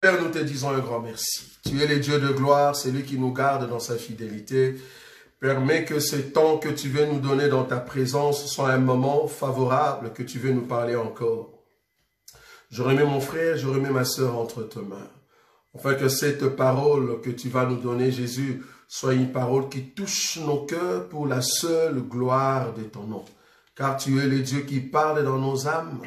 Père, nous te disons un grand merci. Tu es le Dieu de gloire, c'est lui qui nous garde dans sa fidélité. Permets que ce temps que tu veux nous donner dans ta présence soit un moment favorable, que tu veux nous parler encore. Je remets mon frère, je remets ma sœur entre tes mains. Afin que cette parole que tu vas nous donner, Jésus, soit une parole qui touche nos cœurs pour la seule gloire de ton nom. Car tu es le Dieu qui parle dans nos âmes,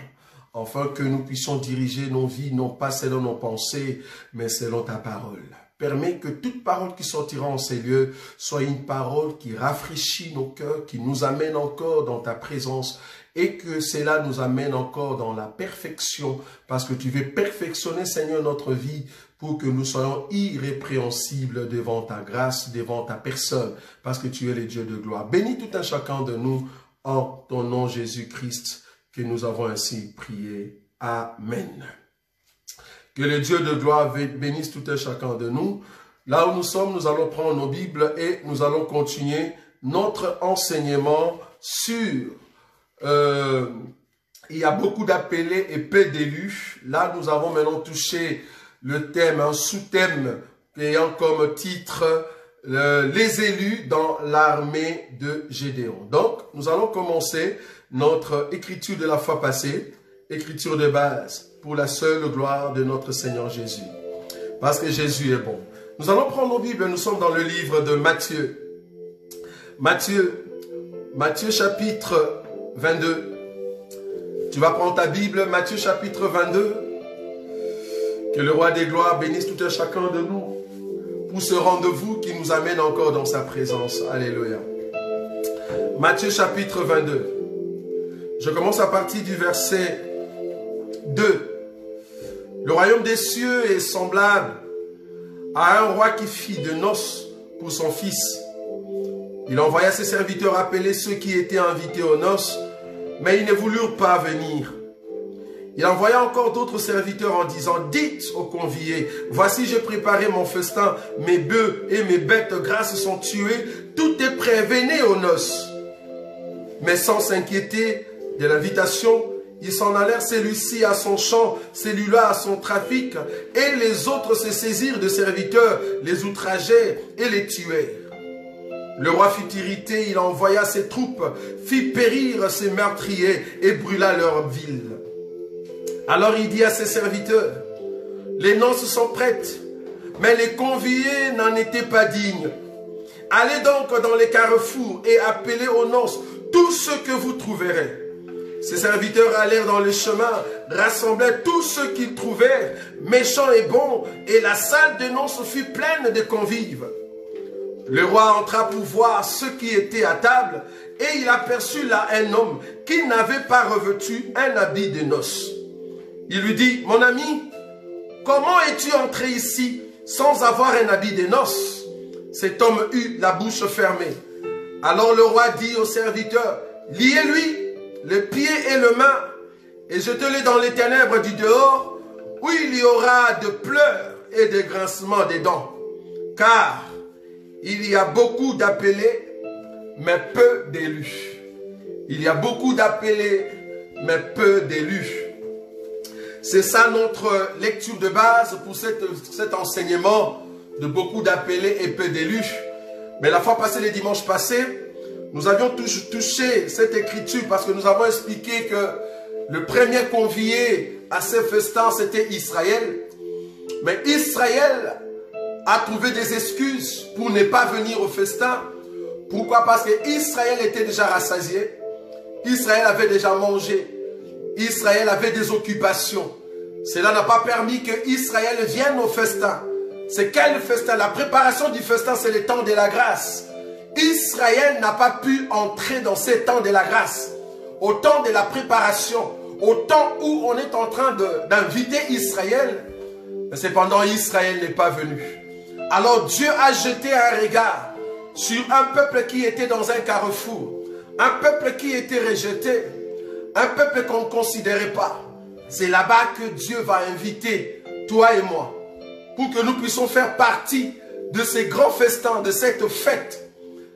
afin que nous puissions diriger nos vies, non pas selon nos pensées, mais selon ta parole. Permets que toute parole qui sortira en ces lieux soit une parole qui rafraîchit nos cœurs, qui nous amène encore dans ta présence et que cela nous amène encore dans la perfection parce que tu veux perfectionner, Seigneur, notre vie pour que nous soyons irrépréhensibles devant ta grâce, devant ta personne, parce que tu es le Dieu de gloire. Bénis tout un chacun de nous en ton nom Jésus-Christ que nous avons ainsi prié. Amen. Que le Dieu de gloire bénisse tout un chacun de nous. Là où nous sommes, nous allons prendre nos Bibles et nous allons continuer notre enseignement sur... il y a beaucoup d'appelés et peu d'élus. Là, nous avons maintenant touché le thème, un sous-thème ayant comme titre les élus dans l'armée de Gédéon. Donc, nous allons commencer notre écriture de la fois passée, écriture de base, pour la seule gloire de notre Seigneur Jésus. Parce que Jésus est bon. Nous allons prendre nos Bibles, nous sommes dans le livre de Matthieu. Matthieu chapitre 22. Tu vas prendre ta Bible, Matthieu chapitre 22. Que le roi des gloires bénisse tout un chacun de nous pour ce rendez-vous qui nous amène encore dans sa présence. Alléluia. Matthieu chapitre 22. Je commence à partir du verset 2. Le royaume des cieux est semblable à un roi qui fit de noces pour son fils. Il envoya ses serviteurs appeler ceux qui étaient invités aux noces, mais ils ne voulurent pas venir. Il envoya encore d'autres serviteurs en disant, dites aux conviés, voici j'ai préparé mon festin, mes bœufs et mes bêtes grasses sont tués, tout est prêt, venez aux noces. Mais sans s'inquiéter de l'invitation, ils s'en allèrent, celui-ci à son champ, celui-là à son trafic, et les autres se saisirent de serviteurs, les outragèrent et les tuèrent. Le roi fut irrité, il envoya ses troupes, fit périr ses meurtriers et brûla leur ville. Alors il dit à ses serviteurs, les noces sont prêtes, mais les conviés n'en étaient pas dignes. Allez donc dans les carrefours et appelez aux noces tous ceux que vous trouverez. Ses serviteurs allèrent dans les chemins, rassemblèrent tous ceux qu'ils trouvèrent, méchants et bons, et la salle de noces fut pleine de convives. Le roi entra pour voir ceux qui étaient à table, et il aperçut là un homme qui n'avait pas revêtu un habit de noces. Il lui dit, mon ami, comment es-tu entré ici sans avoir un habit de noces? Cet homme eut la bouche fermée. Alors le roi dit au serviteur, liez-lui les pieds et les mains, et jetez-le dans les ténèbres du dehors, où il y aura de pleurs et de grincements des dents. Car il y a beaucoup d'appelés, mais peu d'élus. Il y a beaucoup d'appelés, mais peu d'élus. C'est ça notre lecture de base pour cet enseignement de beaucoup d'appelés et peu d'élus. Mais la fois passée, les dimanches passés, nous avions touché cette écriture parce que nous avons expliqué que le premier convié à ce festin, c'était Israël. Mais Israël a trouvé des excuses pour ne pas venir au festin. Pourquoi? Parce que Israël était déjà rassasié. Israël avait déjà mangé. Israël avait des occupations. Cela n'a pas permis que Israël vienne au festin. C'est quel festin? La préparation du festin, c'est le temps de la grâce. Israël n'a pas pu entrer dans ce temps de la grâce. Au temps de la préparation, au temps où on est en train d'inviter Israël. Mais cependant, Israël n'est pas venu. Alors Dieu a jeté un regard sur un peuple qui était dans un carrefour. Un peuple qui était rejeté. Un peuple qu'on ne considérait pas. C'est là-bas que Dieu va inviter toi et moi. Pour que nous puissions faire partie de ces grands festins, de cette fête.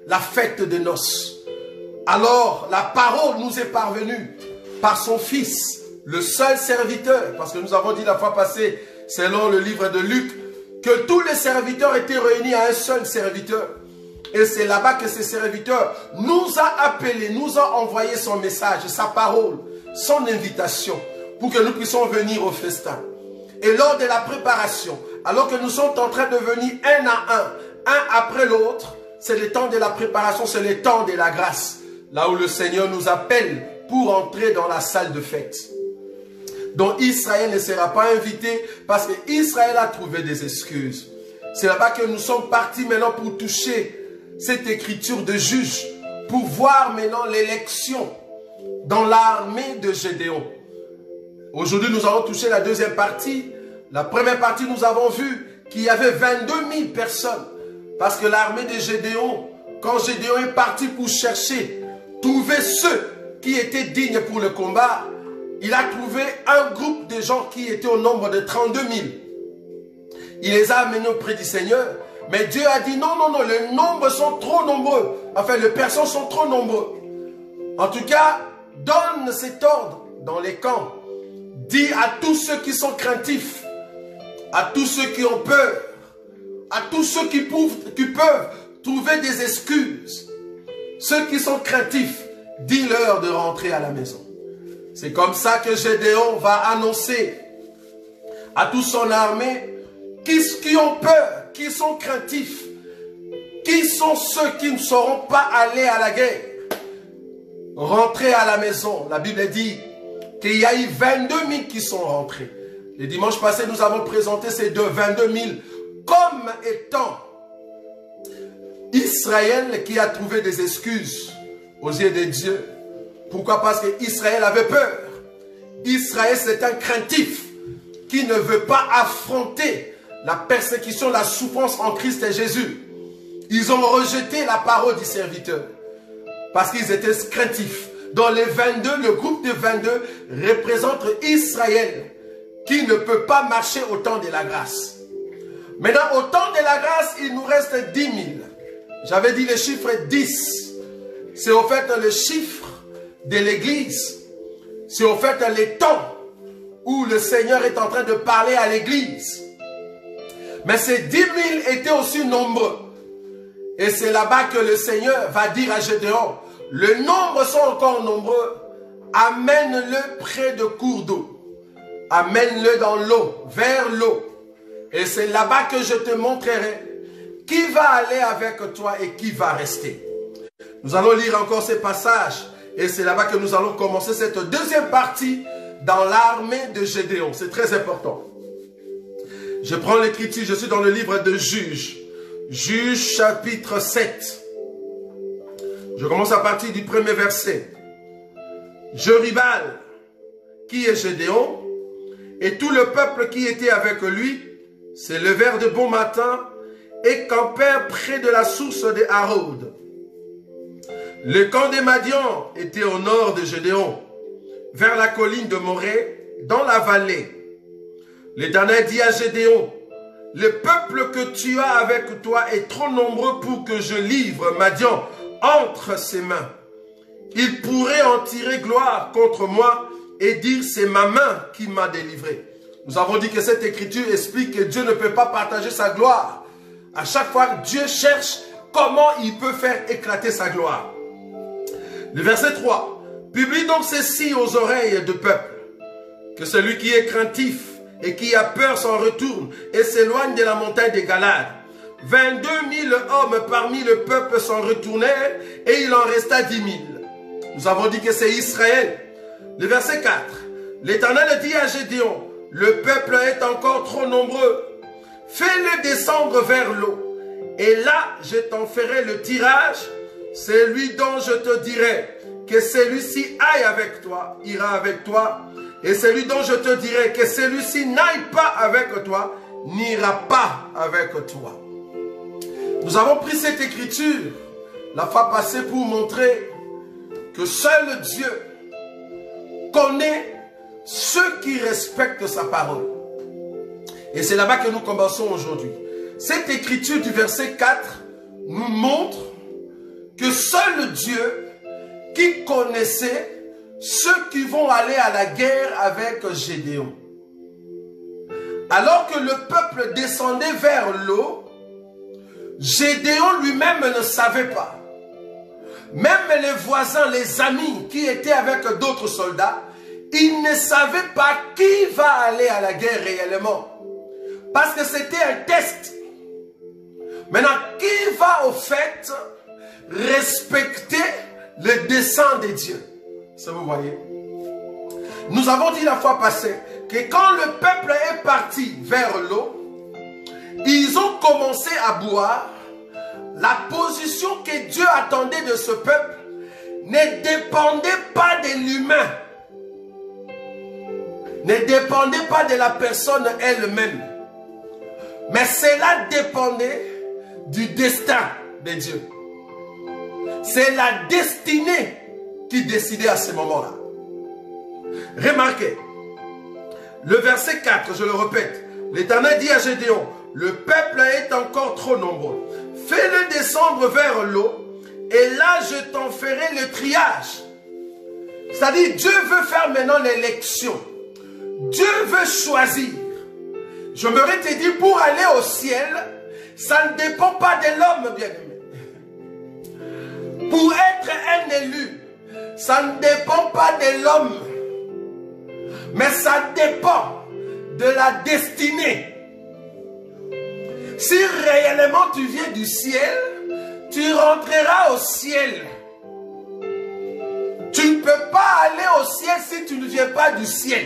La fête de noces. Alors la parole nous est parvenue par son fils, le seul serviteur. Parce que nous avons dit la fois passée, selon le livre de Luc, que tous les serviteurs étaient réunis à un seul serviteur. Et c'est là-bas que ce serviteur nous a appelés, nous a envoyé son message, sa parole, son invitation, pour que nous puissions venir au festin. Et lors de la préparation, alors que nous sommes en train de venir un après l'autre, c'est le temps de la préparation, c'est le temps de la grâce. Là où le Seigneur nous appelle pour entrer dans la salle de fête. Donc Israël ne sera pas invité parce qu'Israël a trouvé des excuses. C'est là-bas que nous sommes partis maintenant pour toucher cette écriture de Juge, pour voir maintenant l'élection dans l'armée de Gédéon. Aujourd'hui, nous allons toucher la deuxième partie. La première partie, nous avons vu qu'il y avait 22 000 personnes. Parce que l'armée de Gédéon, quand Gédéon est parti pour chercher, trouver ceux qui étaient dignes pour le combat, il a trouvé un groupe de gens qui étaient au nombre de 32 000. Il les a amenés auprès du Seigneur. Mais Dieu a dit non, non, non, les nombres sont trop nombreux. Enfin, les personnes sont trop nombreux. En tout cas, donne cet ordre dans les camps. Dis à tous ceux qui sont craintifs, à tous ceux qui ont peur, à tous ceux qui peuvent trouver des excuses, ceux qui sont craintifs, dis-leur de rentrer à la maison. C'est comme ça que Gédéon va annoncer à toute son armée qui ont peur, qui sont craintifs, qui sont ceux qui ne sauront pas aller à la guerre. Rentrer à la maison. La Bible dit qu'il y a eu 22 000 qui sont rentrés. Le dimanche passé, nous avons présenté ces 22 000 comme étant Israël qui a trouvé des excuses aux yeux de Dieu. Pourquoi? Parce qu'Israël avait peur. Israël, c'est un craintif qui ne veut pas affronter la persécution, la souffrance en Christ et Jésus. Ils ont rejeté la parole du serviteur parce qu'ils étaient craintifs. Dans les 22, le groupe de 22 représente Israël qui ne peut pas marcher au temps de la grâce. Maintenant, au temps de la grâce, il nous reste 10 000. J'avais dit le chiffre 10. C'est au fait le chiffre de l'église. C'est au fait les temps où le Seigneur est en train de parler à l'église. Mais ces 10 000 étaient aussi nombreux. Et c'est là-bas que le Seigneur va dire à Gédéon, le nombre sont encore nombreux, amène-le près de cours d'eau. Amène-le dans l'eau, vers l'eau. Et c'est là-bas que je te montrerai qui va aller avec toi et qui va rester. Nous allons lire encore ces passages. Et c'est là-bas que nous allons commencer cette deuxième partie dans l'armée de Gédéon. C'est très important. Je prends l'écriture, je suis dans le livre de Juges. Juges chapitre 7. Je commence à partir du premier verset. Jerubbaal, qui est Gédéon, et tout le peuple qui était avec lui, se levèrent de bon matin et campèrent près de la source de Harod. Le camp des Madians était au nord de Gédéon, vers la colline de Morée, dans la vallée. L'Éternel dit à Gédéon, le peuple que tu as avec toi est trop nombreux pour que je livre Madian entre ses mains. Il pourrait en tirer gloire contre moi et dire c'est ma main qui m'a délivré. Nous avons dit que cette écriture explique que Dieu ne peut pas partager sa gloire. À chaque fois, Dieu cherche comment il peut faire éclater sa gloire. Le verset 3. Publie donc ceci aux oreilles du peuple, que celui qui est craintif et qui a peur s'en retourne et s'éloigne de la montagne des Galades. 22 000 hommes parmi le peuple s'en retournèrent et il en resta 10 000. Nous avons dit que c'est Israël. Le verset 4. L'Éternel dit à Gédéon, le peuple est encore trop nombreux. Fais-le descendre vers l'eau. Et là, je t'en ferai le tirage. C'est lui dont je te dirai que celui-ci aille avec toi, ira avec toi. Et celui dont je te dirai que celui-ci n'aille pas avec toi, n'ira pas avec toi. Nous avons pris cette écriture la fois passée pour montrer que seul Dieu connaît ceux qui respectent sa parole. Et c'est là-bas que nous commençons aujourd'hui. Cette écriture du verset 4 nous montre que seul Dieu qui connaissait ceux qui vont aller à la guerre avec Gédéon. Alors que le peuple descendait vers l'eau, Gédéon lui-même ne savait pas. Même les voisins, les amis qui étaient avec d'autres soldats, ils ne savaient pas qui va aller à la guerre réellement. Parce que c'était un test. Maintenant, qui va au fait respecter le dessein de Dieu? Ça vous voyez? Nous avons dit la fois passée que quand le peuple est parti vers l'eau, ils ont commencé à boire. La position que Dieu attendait de ce peuple ne dépendait pas de l'humain, ne dépendait pas de la personne elle-même, mais cela dépendait du destin de Dieu. C'est la destinée qui décidait à ce moment-là. Remarquez, le verset 4, je le répète, l'Éternel dit à Gédéon, le peuple est encore trop nombreux. Fais-le descendre vers l'eau et là je t'en ferai le triage. C'est-à-dire Dieu veut faire maintenant l'élection. Dieu veut choisir. Je me te dit pour aller au ciel, ça ne dépend pas de l'homme bien-aimé. Pour être un élu, ça ne dépend pas de l'homme. Mais ça dépend de la destinée. Si réellement tu viens du ciel, tu rentreras au ciel. Tu ne peux pas aller au ciel si tu ne viens pas du ciel.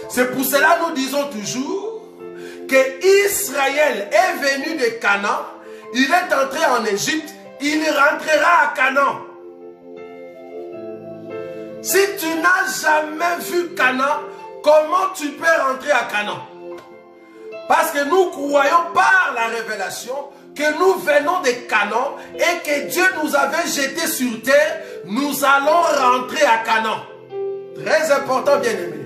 C'est pour cela que nous disons toujours que Israël est venu de Canaan, il est entré en Égypte, il rentrera à Canaan. Si tu n'as jamais vu Canaan, comment tu peux rentrer à Canaan? Parce que nous croyons par la révélation que nous venons de Canaan et que Dieu nous avait jetés sur terre, nous allons rentrer à Canaan. Très important, bien-aimé.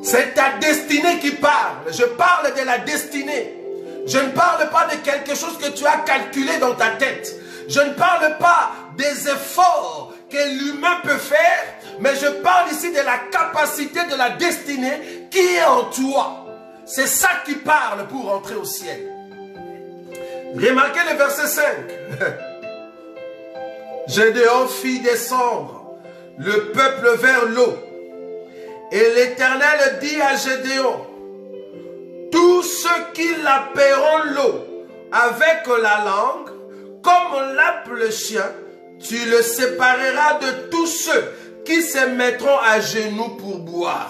C'est ta destinée qui parle. Je parle de la destinée. Je ne parle pas de quelque chose que tu as calculé dans ta tête. Je ne parle pas des efforts que l'humain peut faire, mais je parle ici de la capacité de la destinée qui est en toi. C'est ça qui parle pour entrer au ciel. Remarquez le verset 5. Gédéon fit descendre le peuple vers l'eau. Et l'Éternel dit à Gédéon, tous ceux qui lapperont l'eau avec la langue, comme on lappe le chien, tu le sépareras de tous ceux qui se mettront à genoux pour boire.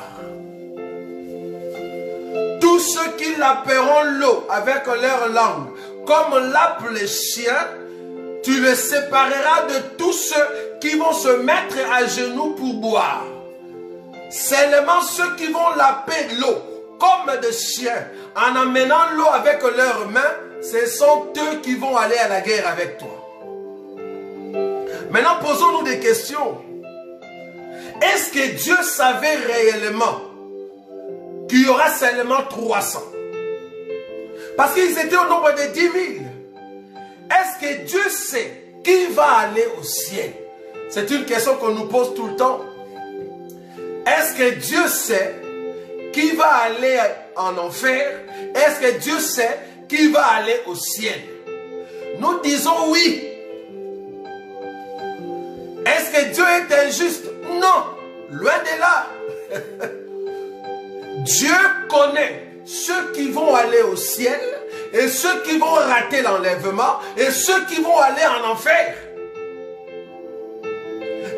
Tous ceux qui lapperont l'eau avec leur langue, comme on lappe le chien, tu le sépareras de tous ceux qui vont se mettre à genoux pour boire. Seulement ceux qui vont laper l'eau comme des chiens en amenant l'eau avec leurs mains, ce sont eux qui vont aller à la guerre avec toi. Maintenant, posons-nous des questions. Est-ce que Dieu savait réellement qu'il y aura seulement 300? Parce qu'ils étaient au nombre de 10 000. Est-ce que Dieu sait qui va aller au ciel? C'est une question qu'on nous pose tout le temps. Est-ce que Dieu sait qui va aller en enfer? Est-ce que Dieu sait qui va aller au ciel? Nous disons oui. Est-ce que Dieu est injuste? Non, loin de là. Dieu connaît ceux qui vont aller au ciel et ceux qui vont rater l'enlèvement et ceux qui vont aller en enfer.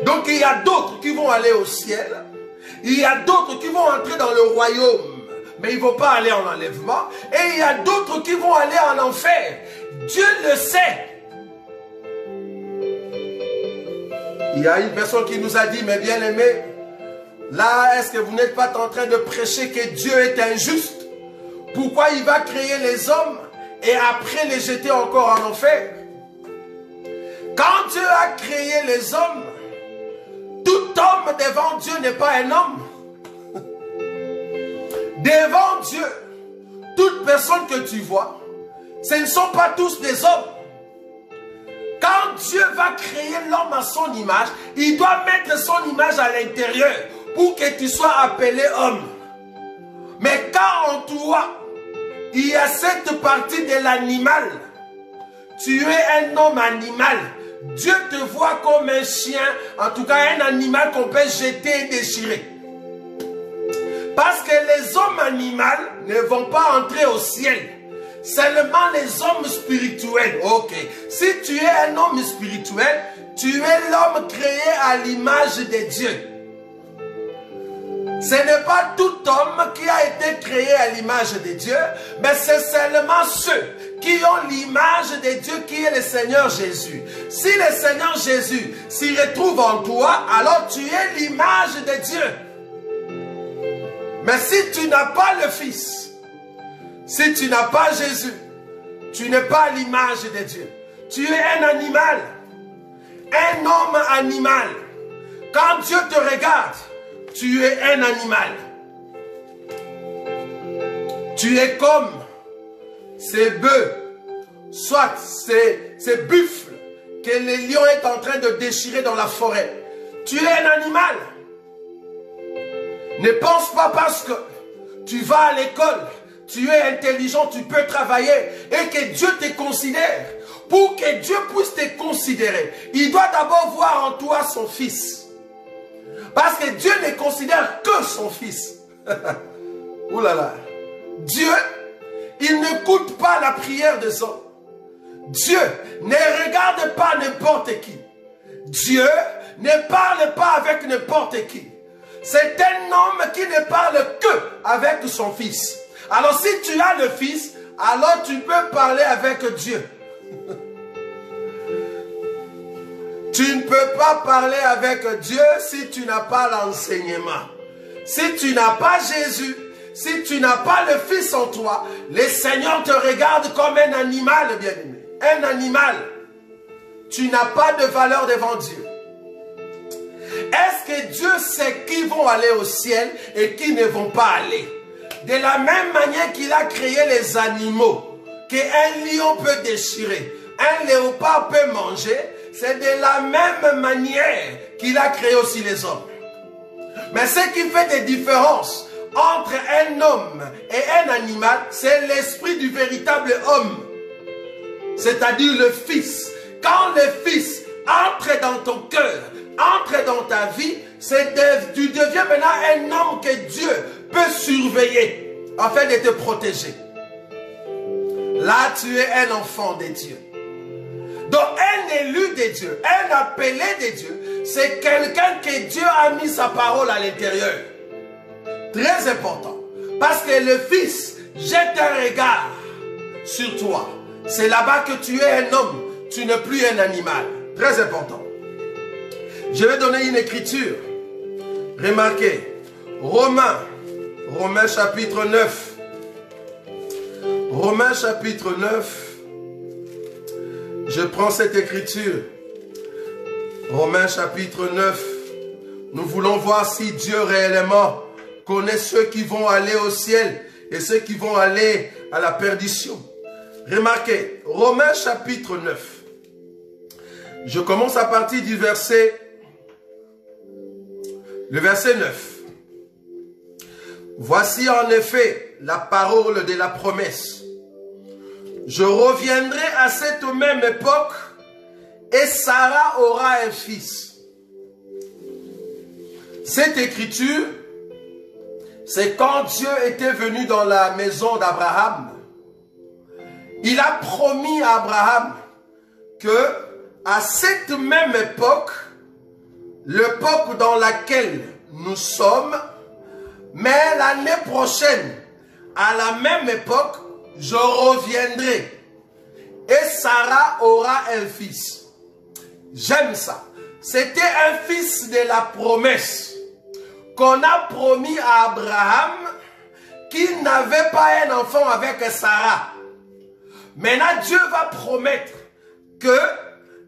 Donc il y a d'autres qui vont aller au ciel. Il y a d'autres qui vont entrer dans le royaume, mais ils ne vont pas aller en enlèvement. Et il y a d'autres qui vont aller en enfer. Dieu le sait. Il y a une personne qui nous a dit, mais bien aimé, là, est-ce que vous n'êtes pas en train de prêcher que Dieu est injuste? Pourquoi il va créer les hommes et après les jeter encore en enfer? Quand Dieu a créé les hommes, tout homme devant Dieu n'est pas un homme. Devant Dieu, toute personne que tu vois, ce ne sont pas tous des hommes. Quand Dieu va créer l'homme à son image, il doit mettre son image à l'intérieur pour que tu sois appelé homme. Mais quand en toi, il y a cette partie de l'animal, tu es un homme animal, Dieu te voit comme un chien, en tout cas un animal qu'on peut jeter et déchirer. Parce que les hommes animaux ne vont pas entrer au ciel. Seulement les hommes spirituels. Ok. Si tu es un homme spirituel, tu es l'homme créé à l'image de Dieu. Ce n'est pas tout homme qui a été créé à l'image de Dieu, mais c'est seulement ceux qui ont l'image de Dieu qui est le Seigneur Jésus. Si le Seigneur Jésus s'y retrouve en toi, alors tu es l'image de Dieu. Mais si tu n'as pas le Fils, si tu n'as pas Jésus, tu n'es pas l'image de Dieu. Tu es un animal, un homme animal. Quand Dieu te regarde, tu es un animal. Tu es comme ces bœufs, soit ces buffles que le lion est en train de déchirer dans la forêt. Tu es un animal. Ne pense pas parce que tu vas à l'école, tu es intelligent, tu peux travailler et que Dieu te considère. Pour que Dieu puisse te considérer, il doit d'abord voir en toi son Fils. Parce que Dieu ne considère que son Fils. Ouh là là. Dieu, il n'écoute pas la prière des hommes. Dieu ne regarde pas n'importe qui. Dieu ne parle pas avec n'importe qui. C'est un homme qui ne parle que avec son Fils. Alors si tu as le Fils, alors tu peux parler avec Dieu. Tu ne peux pas parler avec Dieu si tu n'as pas l'enseignement. Si tu n'as pas Jésus, si tu n'as pas le Fils en toi, le Seigneur te regarde comme un animal, bien-aimé. Un animal. Tu n'as pas de valeur devant Dieu. Est-ce que Dieu sait qui vont aller au ciel et qui ne vont pas aller? De la même manière qu'il a créé les animaux, qu'un lion peut déchirer, un léopard peut manger, c'est de la même manière qu'il a créé aussi les hommes. Mais ce qui fait des différences entre un homme et un animal, c'est l'esprit du véritable homme. C'est-à-dire le Fils. Quand le Fils entre dans ton cœur, entre dans ta vie, tu deviens maintenant un homme que Dieu peut surveiller afin de te protéger. Là, tu es un enfant de Dieu. Donc, un élu de Dieu, un appelé de Dieu, c'est quelqu'un que Dieu a mis sa parole à l'intérieur. Très important. Parce que le Fils jette un regard sur toi. C'est là-bas que tu es un homme, tu n'es plus un animal. Très important. Je vais donner une écriture. Remarquez, Romains chapitre 9. Romains chapitre 9. Je prends cette écriture. Romains chapitre 9. Nous voulons voir si Dieu réellement connaît ceux qui vont aller au ciel et ceux qui vont aller à la perdition. Remarquez, Romains chapitre 9. Je commence à partir du verset, le verset 9. Voici en effet la parole de la promesse. Je reviendrai à cette même époque et Sarah aura un fils. Cette écriture, c'est quand Dieu était venu dans la maison d'Abraham. Il a promis à Abraham que à cette même époque, l'époque dans laquelle nous sommes, mais l'année prochaine, à la même époque, je reviendrai et Sarah aura un fils. J'aime ça. C'était un fils de la promesse qu'on a promis à Abraham qui n'avait pas un enfant avec Sarah. Maintenant, Dieu va promettre que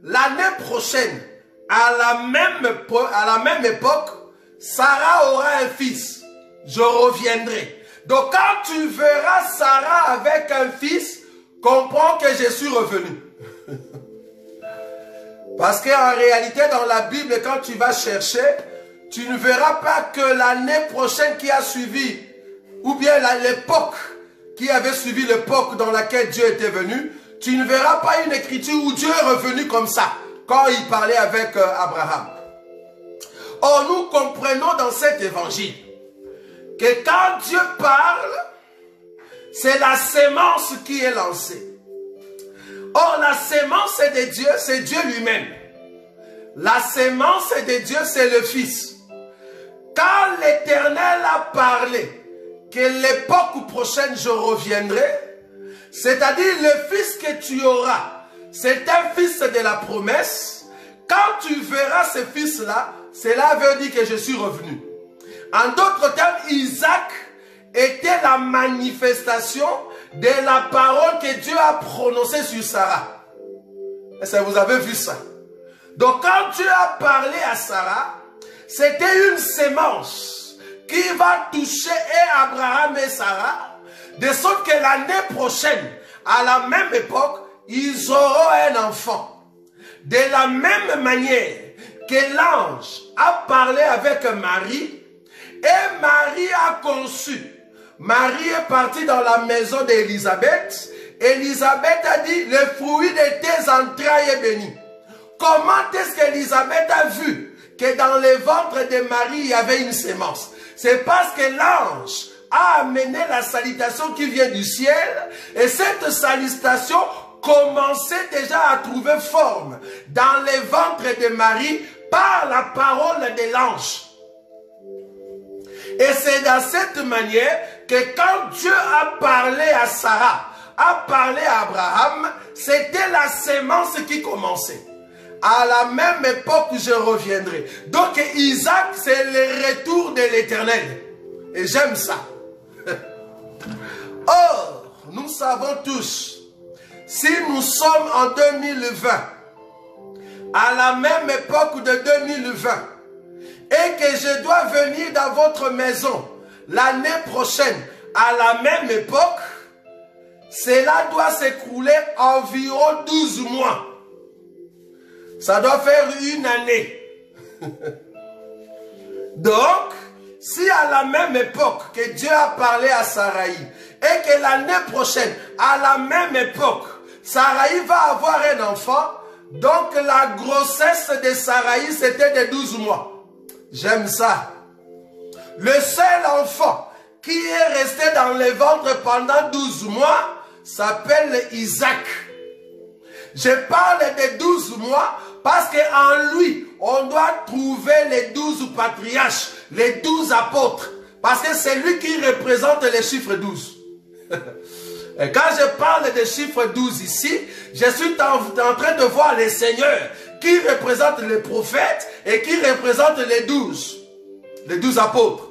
l'année prochaine, à la même époque, Sarah aura un fils. Je reviendrai. Donc quand tu verras Sarah avec un fils, comprends que je suis revenu. Parce qu'en réalité, dans la Bible, quand tu vas chercher, tu ne verras pas que l'année prochaine qui a suivi ou bien l'époque qui avait suivi l'époque dans laquelle Dieu était venu, tu ne verras pas une écriture où Dieu est revenu comme ça, quand il parlait avec Abraham. Or, nous comprenons dans cet évangile que quand Dieu parle, c'est la sémence qui est lancée. Or, la sémence de Dieu, c'est Dieu lui-même. La sémence de Dieu, c'est le Fils. Quand l'Éternel a parlé que l'époque prochaine je reviendrai, c'est-à-dire le Fils que tu auras, c'est un Fils de la promesse. Quand tu verras ce Fils-là, cela veut dire que je suis revenu. En d'autres termes, Isaac était la manifestation de la parole que Dieu a prononcée sur Sarah. Est-ce que vous avez vu ça? Donc quand Dieu a parlé à Sarah, c'était une sémence qui va toucher et Abraham et Sarah, de sorte que l'année prochaine, à la même époque, ils auront un enfant. De la même manière que l'ange a parlé avec Marie, et Marie a conçu. Marie est partie dans la maison d'Élisabeth. Élisabeth a dit, le fruit de tes entrailles est béni. Comment est-ce qu'Élisabeth a vu que dans le ventre de Marie, il y avait une sémence? C'est parce que l'ange a amené la salutation qui vient du ciel, et cette salutation commençait déjà à trouver forme dans le ventre de Marie par la parole de l'ange. Et c'est dans cette manière que quand Dieu a parlé à Sarah, a parlé à Abraham, c'était la sémence qui commençait. À la même époque, je reviendrai. Donc Isaac, c'est le retour de l'Éternel. Et j'aime ça. Or, nous savons tous, si nous sommes en 2020, à la même époque de 2020, et que je dois venir dans votre maison l'année prochaine à la même époque, cela doit s'écrouler environ 12 mois. Ça doit faire une année. Donc, si à la même époque que Dieu a parlé à Saraï, et que l'année prochaine, à la même époque, Saraï va avoir un enfant, donc la grossesse de Saraï, c'était de 12 mois. J'aime ça. Le seul enfant qui est resté dans le ventre pendant 12 mois s'appelle Isaac. Je parle de 12 mois parce qu'en lui, on doit trouver les 12 patriarches, les 12 apôtres. Parce que c'est lui qui représente les chiffres 12. Et quand je parle de chiffre 12 ici, je suis en train de voir les seigneurs qui représentent les prophètes et qui représentent les 12 apôtres.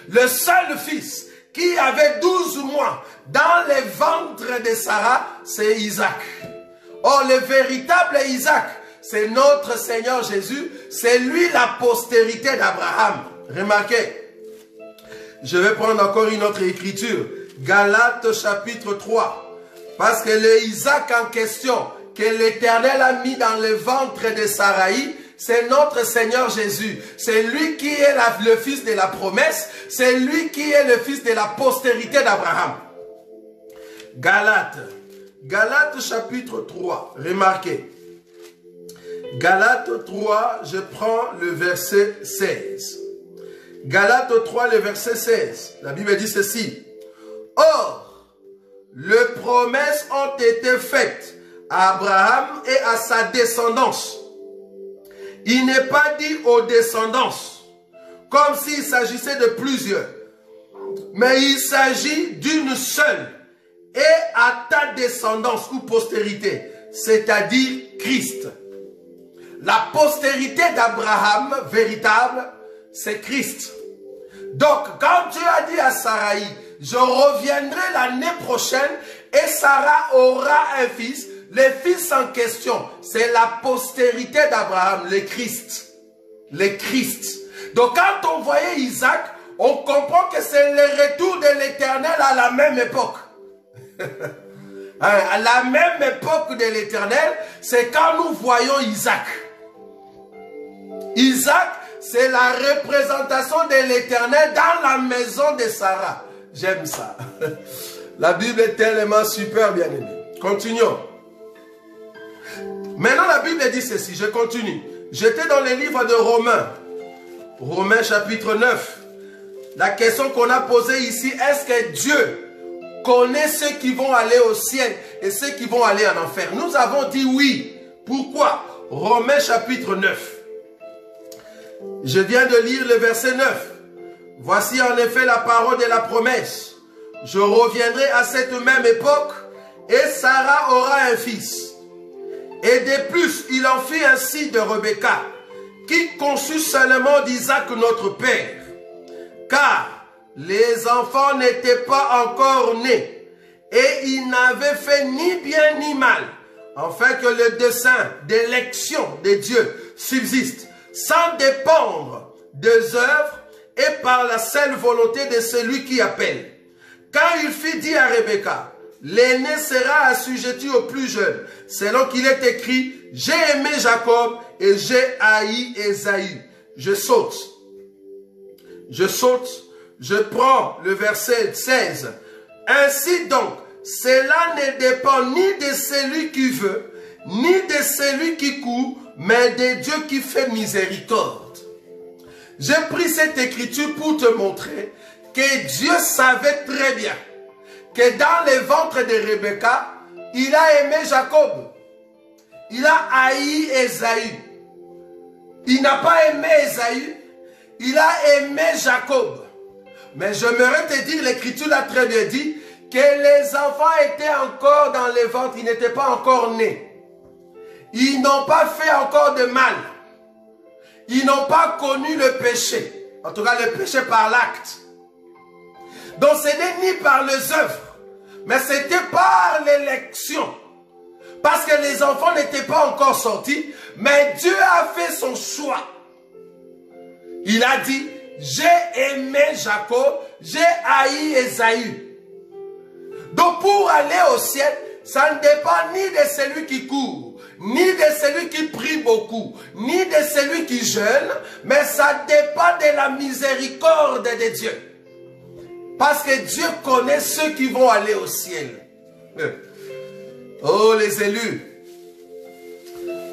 Le seul fils qui avait 12 mois dans les ventres de Sarah, c'est Isaac. Or, le véritable Isaac, c'est notre Seigneur Jésus, c'est lui la postérité d'Abraham. Remarquez, je vais prendre encore une autre écriture, Galates chapitre 3, parce que le Isaac en question, que l'Éternel a mis dans le ventre de Saraï, c'est notre Seigneur Jésus. C'est lui qui est le fils de la promesse. C'est lui qui est le fils de la postérité d'Abraham. Galates chapitre 3. Remarquez. Galates 3, je prends le verset 16. Galates 3, le verset 16. La Bible dit ceci. Or, les promesses ont été faites à Abraham et à sa descendance. Il n'est pas dit aux descendances, comme s'il s'agissait de plusieurs, mais il s'agit d'une seule, et à ta descendance ou postérité, c'est-à-dire Christ. La postérité d'Abraham, véritable, c'est Christ. Donc, quand Dieu a dit à Saraï, je reviendrai l'année prochaine, et Sarah aura un fils, le fils en question, c'est la postérité d'Abraham, le Christ. Le Christ. Donc quand on voyait Isaac, on comprend que c'est le retour de l'Éternel à la même époque. À la même époque de l'Éternel, c'est quand nous voyons Isaac. Isaac c'est la représentation de l'Éternel dans la maison de Sarah. J'aime ça. La Bible est tellement super, bien aimée. Continuons. Maintenant, la Bible dit ceci. Je continue. J'étais dans le livre de Romains. Romains chapitre 9. La question qu'on a posée ici, est-ce que Dieu connaît ceux qui vont aller au ciel et ceux qui vont aller en enfer? Nous avons dit oui. Pourquoi? Romains chapitre 9. Je viens de lire le verset 9. Voici en effet la parole de la promesse. Je reviendrai à cette même époque et Sarah aura un fils. Et de plus, il en fit ainsi de Rebecca, qui conçut seulement d'Isaac notre père. Car les enfants n'étaient pas encore nés et ils n'avaient fait ni bien ni mal, afin que le dessein d'élection de Dieu subsiste, sans dépendre des œuvres et par la seule volonté de celui qui appelle. Car il fit dire à Rebecca, l'aîné sera assujetti au plus jeune, selon qu'il est écrit, j'ai aimé Jacob et j'ai haï Ésaü. Je saute, je prends le verset 16. Ainsi donc, cela ne dépend ni de celui qui veut, ni de celui qui court, mais de Dieu qui fait miséricorde. J'ai pris cette écriture pour te montrer que Dieu savait très bien que dans le ventre de Rebecca, il a aimé Jacob. Il a haï Ésaü. Il n'a pas aimé Ésaü, il a aimé Jacob. Mais j'aimerais te dire, l'écriture l'a très bien dit, que les enfants étaient encore dans le ventre, ils n'étaient pas encore nés. Ils n'ont pas fait encore de mal. Ils n'ont pas connu le péché. En tout cas, le péché par l'acte. Donc ce n'est ni par les œuvres, mais c'était par l'élection. Parce que les enfants n'étaient pas encore sortis, mais Dieu a fait son choix. Il a dit, j'ai aimé Jacob, j'ai haï Ésaü. Donc pour aller au ciel, ça ne dépend ni de celui qui court, ni de celui qui prie beaucoup, ni de celui qui jeûne, mais ça dépend de la miséricorde de Dieu. Parce que Dieu connaît ceux qui vont aller au ciel. Oh les élus,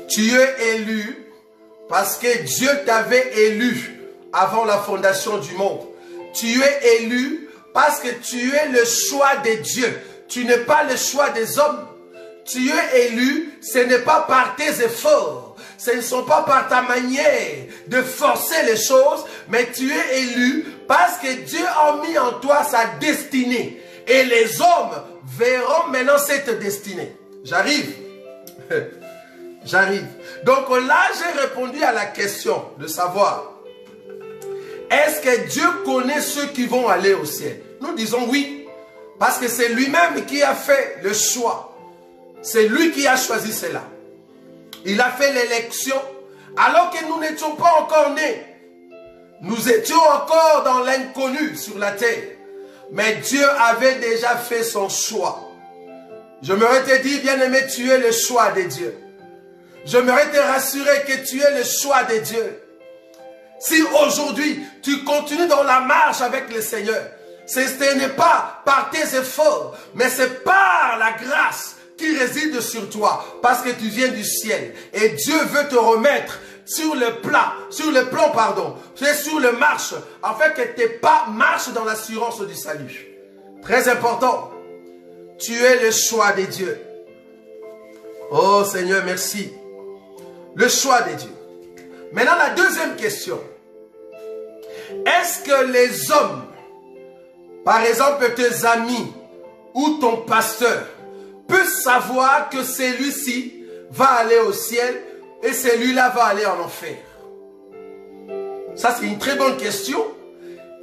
tu es élu parce que Dieu t'avait élu avant la fondation du monde. Tu es élu parce que tu es le choix de Dieu. Tu n'es pas le choix des hommes. Tu es élu, ce n'est pas par tes efforts. Ce ne sont pas par ta manière de forcer les choses, mais tu es élu parce que Dieu a mis en toi sa destinée. Et les hommes verront maintenant cette destinée. J'arrive. J'arrive. Donc là, j'ai répondu à la question de savoir, est-ce que Dieu connaît ceux qui vont aller au ciel? Nous disons oui, parce que c'est lui-même qui a fait le choix. C'est lui qui a choisi cela. Il a fait l'élection alors que nous n'étions pas encore nés. Nous étions encore dans l'inconnu sur la terre. Mais Dieu avait déjà fait son choix. J'aimerais te dire, bien-aimé, tu es le choix de Dieu. J'aimerais te rassurer que tu es le choix de Dieu. Si aujourd'hui, tu continues dans la marche avec le Seigneur, ce n'est pas par tes efforts, mais c'est par la grâce qui réside sur toi, parce que tu viens du ciel. Et Dieu veut te remettre sur le plan, sur le marche, afin que tes pas marchent dans l'assurance du salut. Très important. Tu es le choix de Dieu. Oh Seigneur, merci. Le choix de Dieu. Maintenant, la deuxième question. Est-ce que les hommes, par exemple tes amis ou ton pasteur, peut savoir que celui-ci va aller au ciel et celui-là va aller en enfer? Ça, c'est une très bonne question.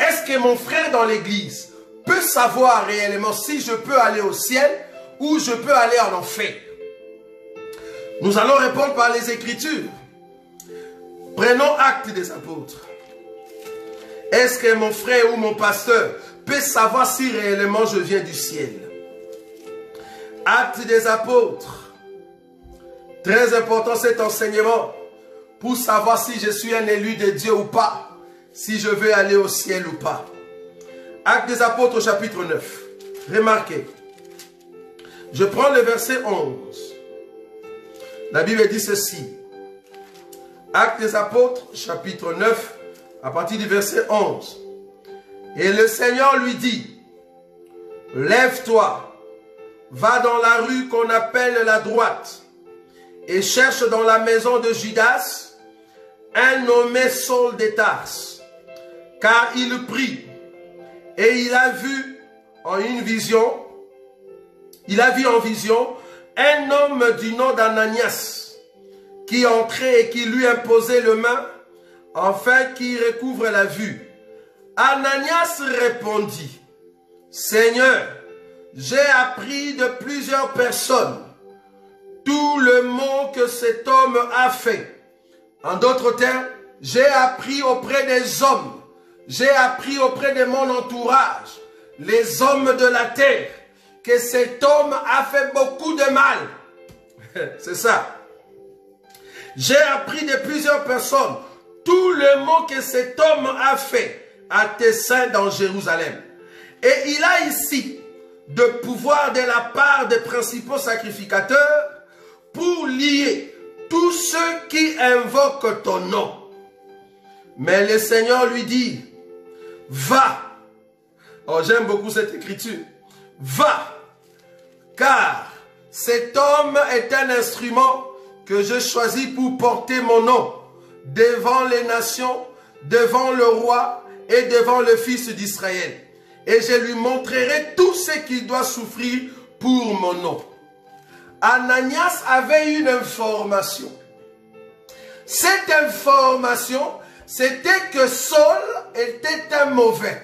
Est-ce que mon frère dans l'église peut savoir réellement si je peux aller au ciel ou je peux aller en enfer? Nous allons répondre par les Écritures. Prenons acte des apôtres. Est-ce que mon frère ou mon pasteur peut savoir si réellement je viens du ciel? Acte des apôtres. Très important cet enseignement pour savoir si je suis un élu de Dieu ou pas, si je veux aller au ciel ou pas. Actes des Apôtres chapitre 9. Remarquez, je prends le verset 11. La Bible dit ceci. Actes des Apôtres chapitre 9 à partir du verset 11. Et le Seigneur lui dit, lève-toi, va dans la rue qu'on appelle la droite et cherche dans la maison de Judas un nommé Saul de Tarse, car il prie et il a vu en vision un homme du nom d'Ananias qui entrait et qui lui imposait les mains afin qu'il recouvre la vue. Ananias répondit, Seigneur, j'ai appris de plusieurs personnes tout le mal que cet homme a fait. En d'autres termes, j'ai appris auprès des hommes, j'ai appris auprès de mon entourage, les hommes de la terre, que cet homme a fait beaucoup de mal. C'est ça. J'ai appris de plusieurs personnes tout le mal que cet homme a fait à tes saints dans Jérusalem. Et il a ici de pouvoir de la part des principaux sacrificateurs pour lier tous ceux qui invoquent ton nom. Mais le Seigneur lui dit, va. Oh, j'aime beaucoup cette écriture. Va, car cet homme est un instrument que je choisis pour porter mon nom devant les nations, devant le roi et devant le fils d'Israël. Et je lui montrerai tout ce qu'il doit souffrir pour mon nom. Ananias avait une information. Cette information, c'était que Saul était un mauvais.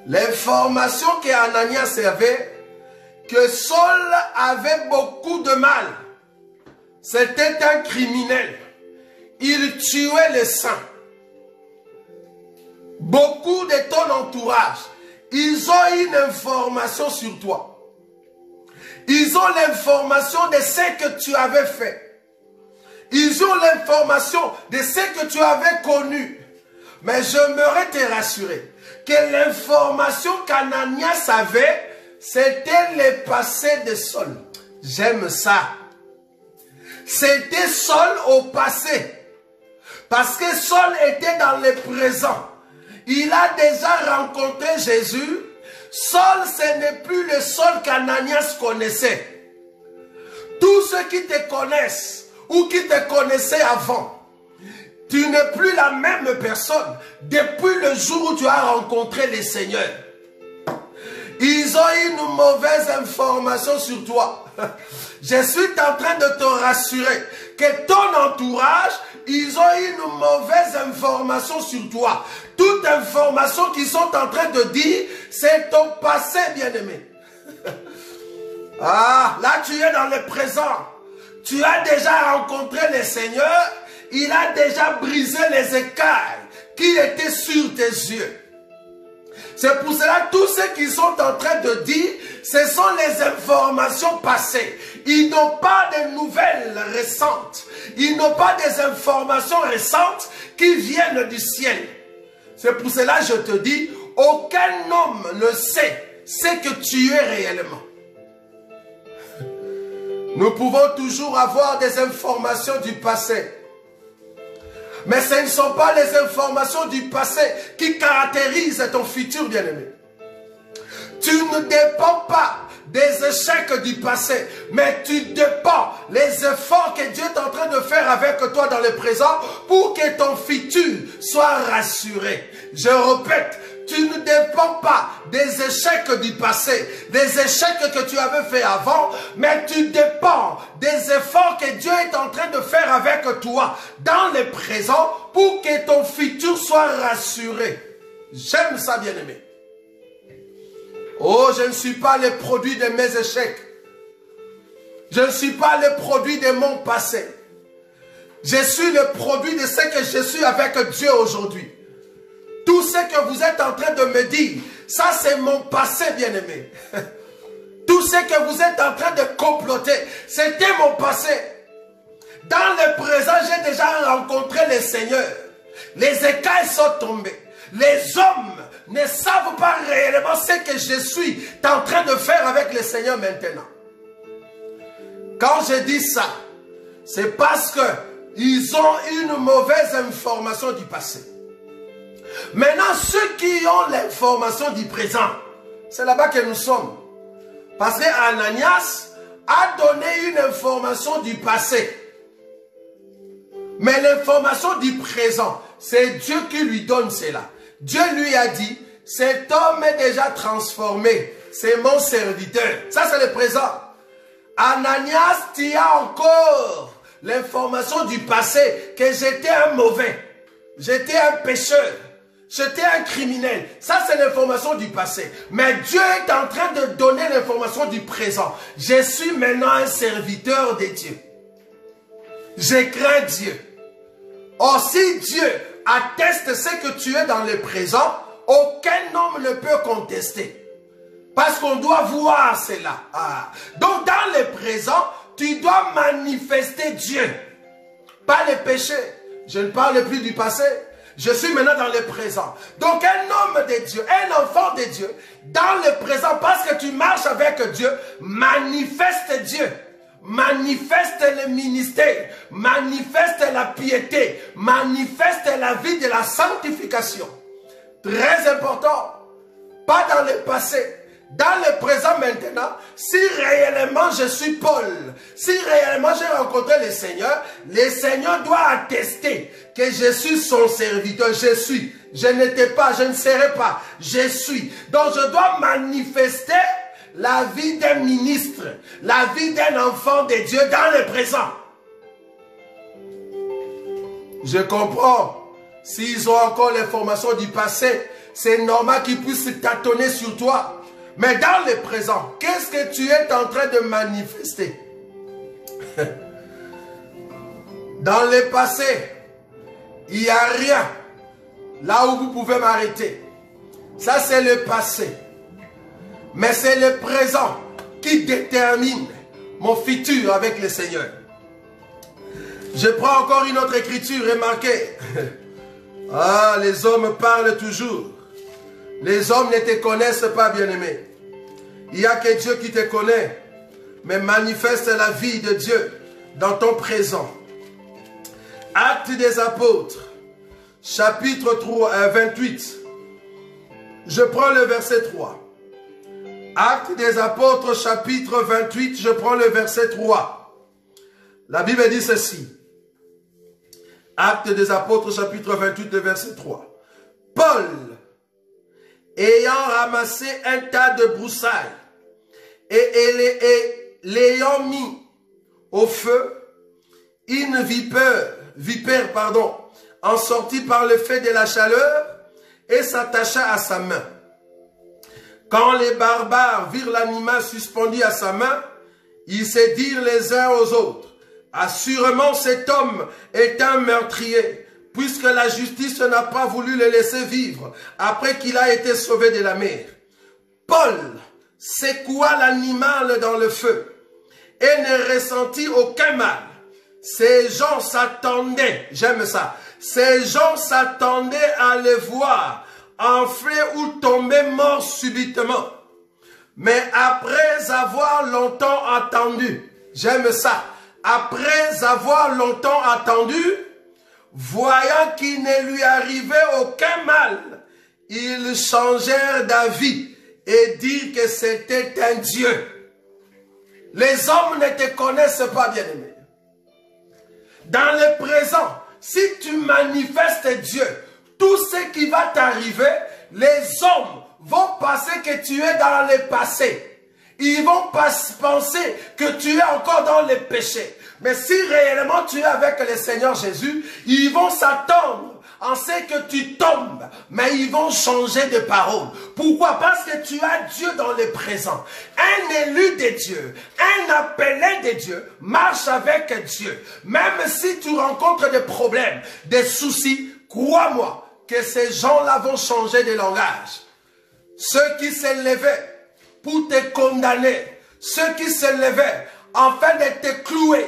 L'information qu'Ananias avait, que Saul avait beaucoup de mal. C'était un criminel. Il tuait les saints. Beaucoup de ton entourage, ils ont une information sur toi. Ils ont l'information de ce que tu avais fait. Ils ont l'information de ce que tu avais connu. Mais j'aimerais te rassurer que l'information qu'Ananias avait, c'était le passé de Saul. J'aime ça. C'était Saul au passé. Parce que Saul était dans le présent. Il a déjà rencontré Jésus. Saul, ce n'est plus le Saul qu'Ananias connaissait. Tous ceux qui te connaissent ou qui te connaissaient avant, tu n'es plus la même personne depuis le jour où tu as rencontré le Seigneur. Ils ont une mauvaise information sur toi. Je suis en train de te rassurer que ton entourage, ils ont une mauvaise information sur toi. Toute information qu'ils sont en train de dire, c'est ton passé, bien-aimé. Ah, là tu es dans le présent. Tu as déjà rencontré le Seigneur. Il a déjà brisé les écailles qui étaient sur tes yeux. C'est pour cela que tous ceux qui sont en train de dire, ce sont les informations passées. Ils n'ont pas de nouvelles récentes. Ils n'ont pas des informations récentes qui viennent du ciel. C'est pour cela que je te dis, aucun homme ne sait ce que tu es réellement. Nous pouvons toujours avoir des informations du passé. Mais ce ne sont pas les informations du passé qui caractérisent ton futur, bien-aimé. Tu ne dépends pas des échecs du passé, mais tu dépends les efforts que Dieu est en train de faire avec toi dans le présent pour que ton futur soit rassuré. Je répète, tu ne dépends pas des échecs du passé, des échecs que tu avais fait avant, mais tu dépends des efforts que Dieu est en train de faire avec toi dans le présent pour que ton futur soit rassuré. J'aime ça, bien-aimé. Oh, je ne suis pas le produit de mes échecs. Je ne suis pas le produit de mon passé. Je suis le produit de ce que je suis avec Dieu aujourd'hui. Tout ce que vous êtes en train de me dire, ça c'est mon passé, bien-aimé. Tout ce que vous êtes en train de comploter, c'était mon passé. Dans le présent, j'ai déjà rencontré le Seigneur. Les écailles sont tombées. Les hommes ne savent pas réellement ce que je suis en train de faire avec le Seigneur maintenant. Quand je dis ça, c'est parce qu'ils ont une mauvaise information du passé. Maintenant, ceux qui ont l'information du présent, c'est là-bas que nous sommes. Parce qu'Ananias a donné une information du passé. Mais l'information du présent, c'est Dieu qui lui donne cela. Dieu lui a dit, cet homme est déjà transformé. C'est mon serviteur. Ça, c'est le présent. Ananias, tu as encore l'information du passé que j'étais un mauvais. J'étais un pécheur. J'étais un criminel. Ça, c'est l'information du passé. Mais Dieu est en train de donner l'information du présent. Je suis maintenant un serviteur de Dieu. Je crains Dieu. Or, si Dieu atteste ce que tu es dans le présent, aucun homme ne peut contester. Parce qu'on doit voir cela. Donc, dans le présent, tu dois manifester Dieu. Pas le péché. Je ne parle plus du passé. Je suis maintenant dans le présent. Donc un homme de Dieu, un enfant de Dieu, dans le présent, parce que tu marches avec Dieu, manifeste Dieu. Manifeste le ministère. Manifeste la piété. Manifeste la vie de la sanctification. Très important. Pas dans le passé. Dans le présent maintenant, si réellement je suis Paul, si réellement j'ai rencontré le Seigneur doit attester que je suis son serviteur. Je suis. Je n'étais pas, je ne serai pas. Je suis. Donc je dois manifester la vie d'un ministre, la vie d'un enfant de Dieu dans le présent. Je comprends. S'ils ont encore l'information du passé, c'est normal qu'ils puissent tâtonner sur toi. Mais dans le présent, qu'est-ce que tu es en train de manifester? Dans le passé, il n'y a rien. Là où vous pouvez m'arrêter. Ça, c'est le passé. Mais c'est le présent qui détermine mon futur avec le Seigneur. Je prends encore une autre écriture, remarquez. Ah, les hommes parlent toujours. Les hommes ne te connaissent pas, bien-aimé. Il n'y a que Dieu qui te connaît. Mais manifeste la vie de Dieu dans ton présent. Actes des apôtres, chapitre 3, 28. Je prends le verset 3. Actes des apôtres, chapitre 28, je prends le verset 3. La Bible dit ceci. Actes des apôtres, chapitre 28, le verset 3. Paul, ayant ramassé un tas de broussailles et l'ayant mis au feu, une vipère, en sortit par le fait de la chaleur et s'attacha à sa main. Quand les barbares virent l'animal suspendu à sa main, ils se dirent les uns aux autres, assurément cet homme est un meurtrier, puisque la justice n'a pas voulu le laisser vivre après qu'il a été sauvé de la mer. Paul secoua l'animal dans le feu et ne ressentit aucun mal. Ces gens s'attendaient, j'aime ça, ces gens s'attendaient à le voir enfler ou tomber mort subitement. Mais après avoir longtemps attendu, j'aime ça, après avoir longtemps attendu, voyant qu'il ne lui arrivait aucun mal, ils changèrent d'avis et dirent que c'était un Dieu. Les hommes ne te connaissent pas, bien-aimé. Dans le présent, si tu manifestes Dieu, tout ce qui va t'arriver, les hommes vont penser que tu es dans le passé. Ils vont penser que tu es encore dans le péché. Mais si réellement tu es avec le Seigneur Jésus, ils vont s'attendre en ce que tu tombes, mais ils vont changer de parole. Pourquoi? Parce que tu as Dieu dans le présent. Un élu de Dieu, un appelé de Dieu, marche avec Dieu. Même si tu rencontres des problèmes, des soucis, crois-moi que ces gens-là vont changer de langage. Ceux qui s'élevaient pour te condamner, ceux qui s'élevaient afin de te clouer,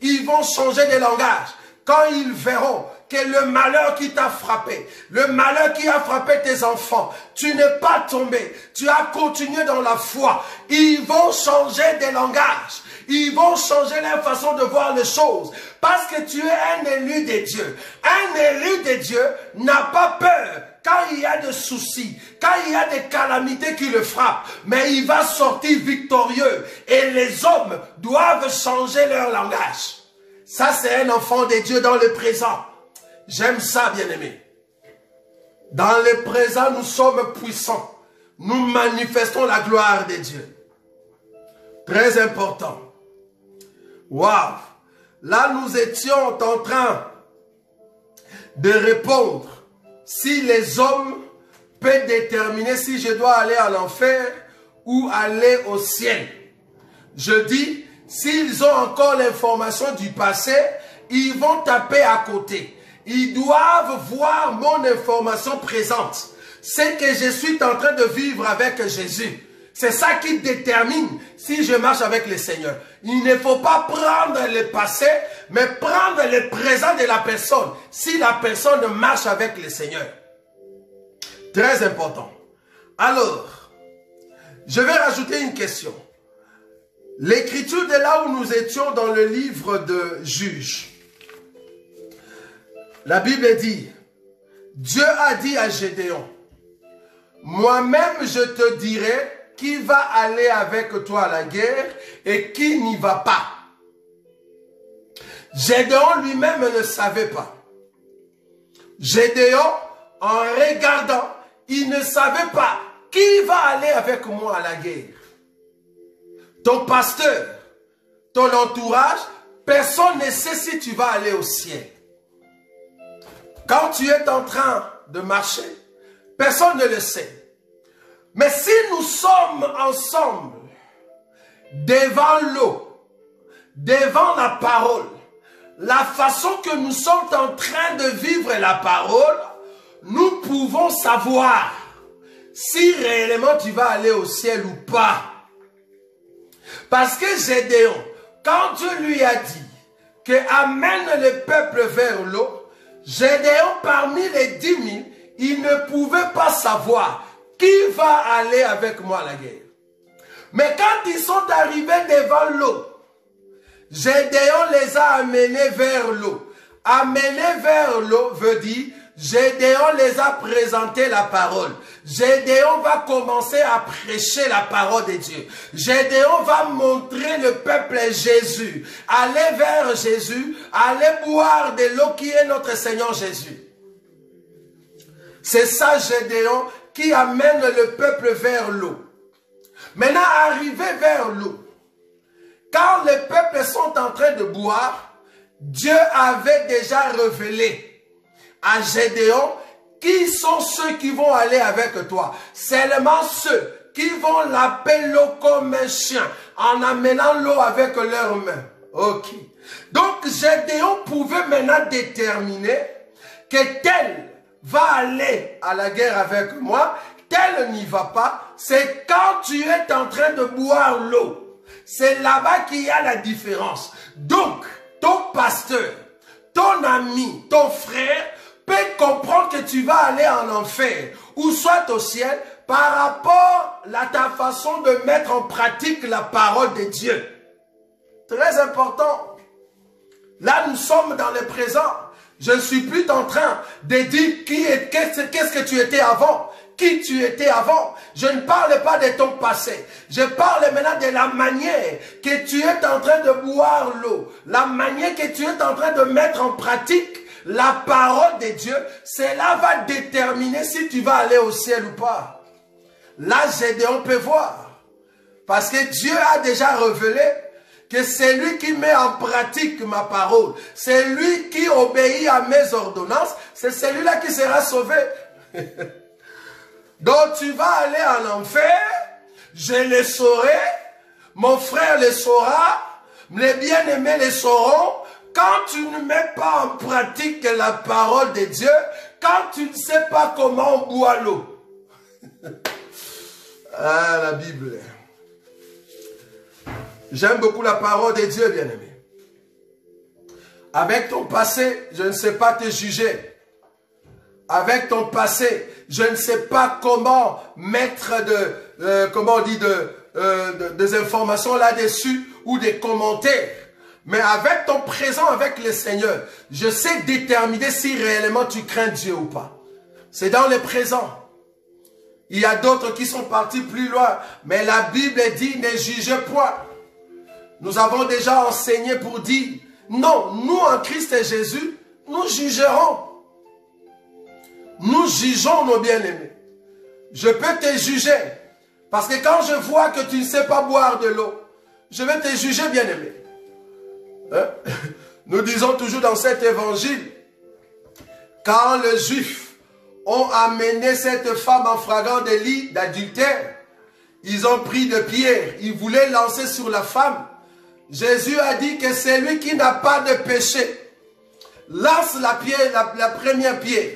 ils vont changer de langage. Quand ils verront que le malheur qui t'a frappé, le malheur qui a frappé tes enfants, tu n'es pas tombé, tu as continué dans la foi, ils vont changer de langage. Ils vont changer leur façon de voir les choses. Parce que tu es un élu de Dieu. Un élu de Dieu n'a pas peur quand il y a des soucis, quand il y a des calamités qui le frappent. Mais il va sortir victorieux. Et les hommes doivent changer leur langage. Ça, c'est un enfant de Dieu dans le présent. J'aime ça, bien-aimé. Dans le présent, nous sommes puissants. Nous manifestons la gloire de Dieu. Très important. Waouh! Là, nous étions en train de répondre si les hommes peuvent déterminer si je dois aller en enfer ou aller au ciel. Je dis, s'ils ont encore l'information du passé, ils vont taper à côté. Ils doivent voir mon information présente. C'est que je suis en train de vivre avec Jésus. C'est ça qui détermine si je marche avec le Seigneur. Il ne faut pas prendre le passé, mais prendre le présent de la personne. Si la personne marche avec le Seigneur. Très important. Alors, je vais rajouter une question. L'écriture de là où nous étions dans le livre de Juges. La Bible dit, Dieu a dit à Gédéon, moi-même je te dirai qui va aller avec toi à la guerre et qui n'y va pas. Gédéon lui-même ne savait pas. Gédéon, en regardant, il ne savait pas qui va aller avec moi à la guerre. Ton pasteur, ton entourage, personne ne sait si tu vas aller au ciel. Quand tu es en train de marcher, personne ne le sait. Mais si nous sommes ensemble, devant l'eau, devant la parole, la façon que nous sommes en train de vivre la parole, nous pouvons savoir si réellement tu vas aller au ciel ou pas. Parce que Gédéon, quand Dieu lui a dit que amène le peuple vers l'eau, Gédéon parmi les 10 000, il ne pouvait pas savoir qui va aller avec moi à la guerre. Mais quand ils sont arrivés devant l'eau, Gédéon les a amenés vers l'eau. Amener vers l'eau veut dire, Gédéon les a présenté la parole. Gédéon va commencer à prêcher la parole de Dieu. Gédéon va montrer le peuple Jésus. Aller vers Jésus, aller boire de l'eau qui est notre Seigneur Jésus. C'est ça Gédéon qui amène le peuple vers l'eau. Maintenant, arrivé vers l'eau, quand les peuples sont en train de boire, Dieu avait déjà révélé à Gédéon qui sont ceux qui vont aller avec toi. Seulement ceux qui vont laper l'eau comme un chien en amenant l'eau avec leurs mains. Ok. Donc Gédéon pouvait maintenant déterminer que tel va aller à la guerre avec moi, tel n'y va pas. C'est quand tu es en train de boire l'eau. C'est là-bas qu'il y a la différence. Donc, ton pasteur, ton ami, ton frère peut comprendre que tu vas aller en enfer ou soit au ciel par rapport à ta façon de mettre en pratique la parole de Dieu. Très important. Là, nous sommes dans le présent. Je ne suis plus en train de dire qu'est-ce que tu étais avant, qui tu étais avant. Je ne parle pas de ton passé. Je parle maintenant de la manière que tu es en train de boire l'eau. La manière que tu es en train de mettre en pratique la parole de Dieu. Cela va déterminer si tu vas aller au ciel ou pas. Là, Gédéon peut voir. Parce que Dieu a déjà révélé que c'est lui qui met en pratique ma parole. C'est lui qui obéit à mes ordonnances. C'est celui-là qui sera sauvé. Donc tu vas aller en enfer. Je le saurai. Mon frère le saura. Les bien-aimés le sauront. Quand tu ne mets pas en pratique la parole de Dieu, quand tu ne sais pas comment on boit l'eau. Ah, la Bible. J'aime beaucoup la parole de Dieu, bien-aimé. Avec ton passé, je ne sais pas te juger. Avec ton passé, je ne sais pas comment mettre des informations là-dessus ou des commentaires. Mais avec ton présent, avec le Seigneur, je sais déterminer si réellement tu crains Dieu ou pas. C'est dans le présent. Il y a d'autres qui sont partis plus loin. Mais la Bible dit, ne jugez point. Nous avons déjà enseigné pour dire, non, nous en Christ et Jésus, nous jugerons. Nous jugeons nos bien-aimés. Je peux te juger. Parce que quand je vois que tu ne sais pas boire de l'eau, je vais te juger, bien-aimé. Hein? Nous disons toujours dans cet évangile, quand les Juifs ont amené cette femme en flagrant délit d'adultère, ils ont pris de pierres, ils voulaient lancer sur la femme. Jésus a dit que celui qui n'a pas de péché lance la première pierre.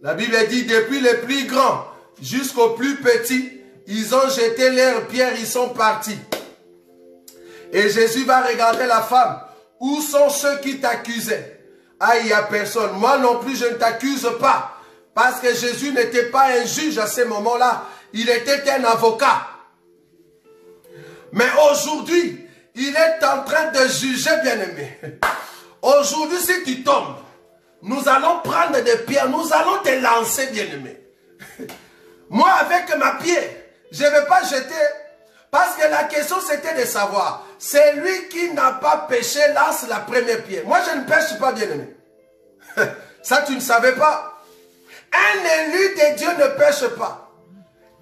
La Bible dit, depuis les plus grands jusqu'aux plus petits, ils ont jeté leurs pierres, ils sont partis. Et Jésus va regarder la femme. Où sont ceux qui t'accusaient? Ah, il n'y a personne. Moi non plus, je ne t'accuse pas. Parce que Jésus n'était pas un juge à ce moment-là. Il était un avocat. Mais aujourd'hui, il est en train de juger, bien-aimé. Aujourd'hui, si tu tombes, nous allons prendre des pierres, nous allons te lancer, bien-aimé. Moi, avec ma pierre, je ne vais pas jeter, parce que la question c'était de savoir, c'est lui qui n'a pas péché, lance la première pierre. Moi, je ne pêche pas, bien-aimé. Ça, tu ne savais pas. Un élu de Dieu ne pêche pas.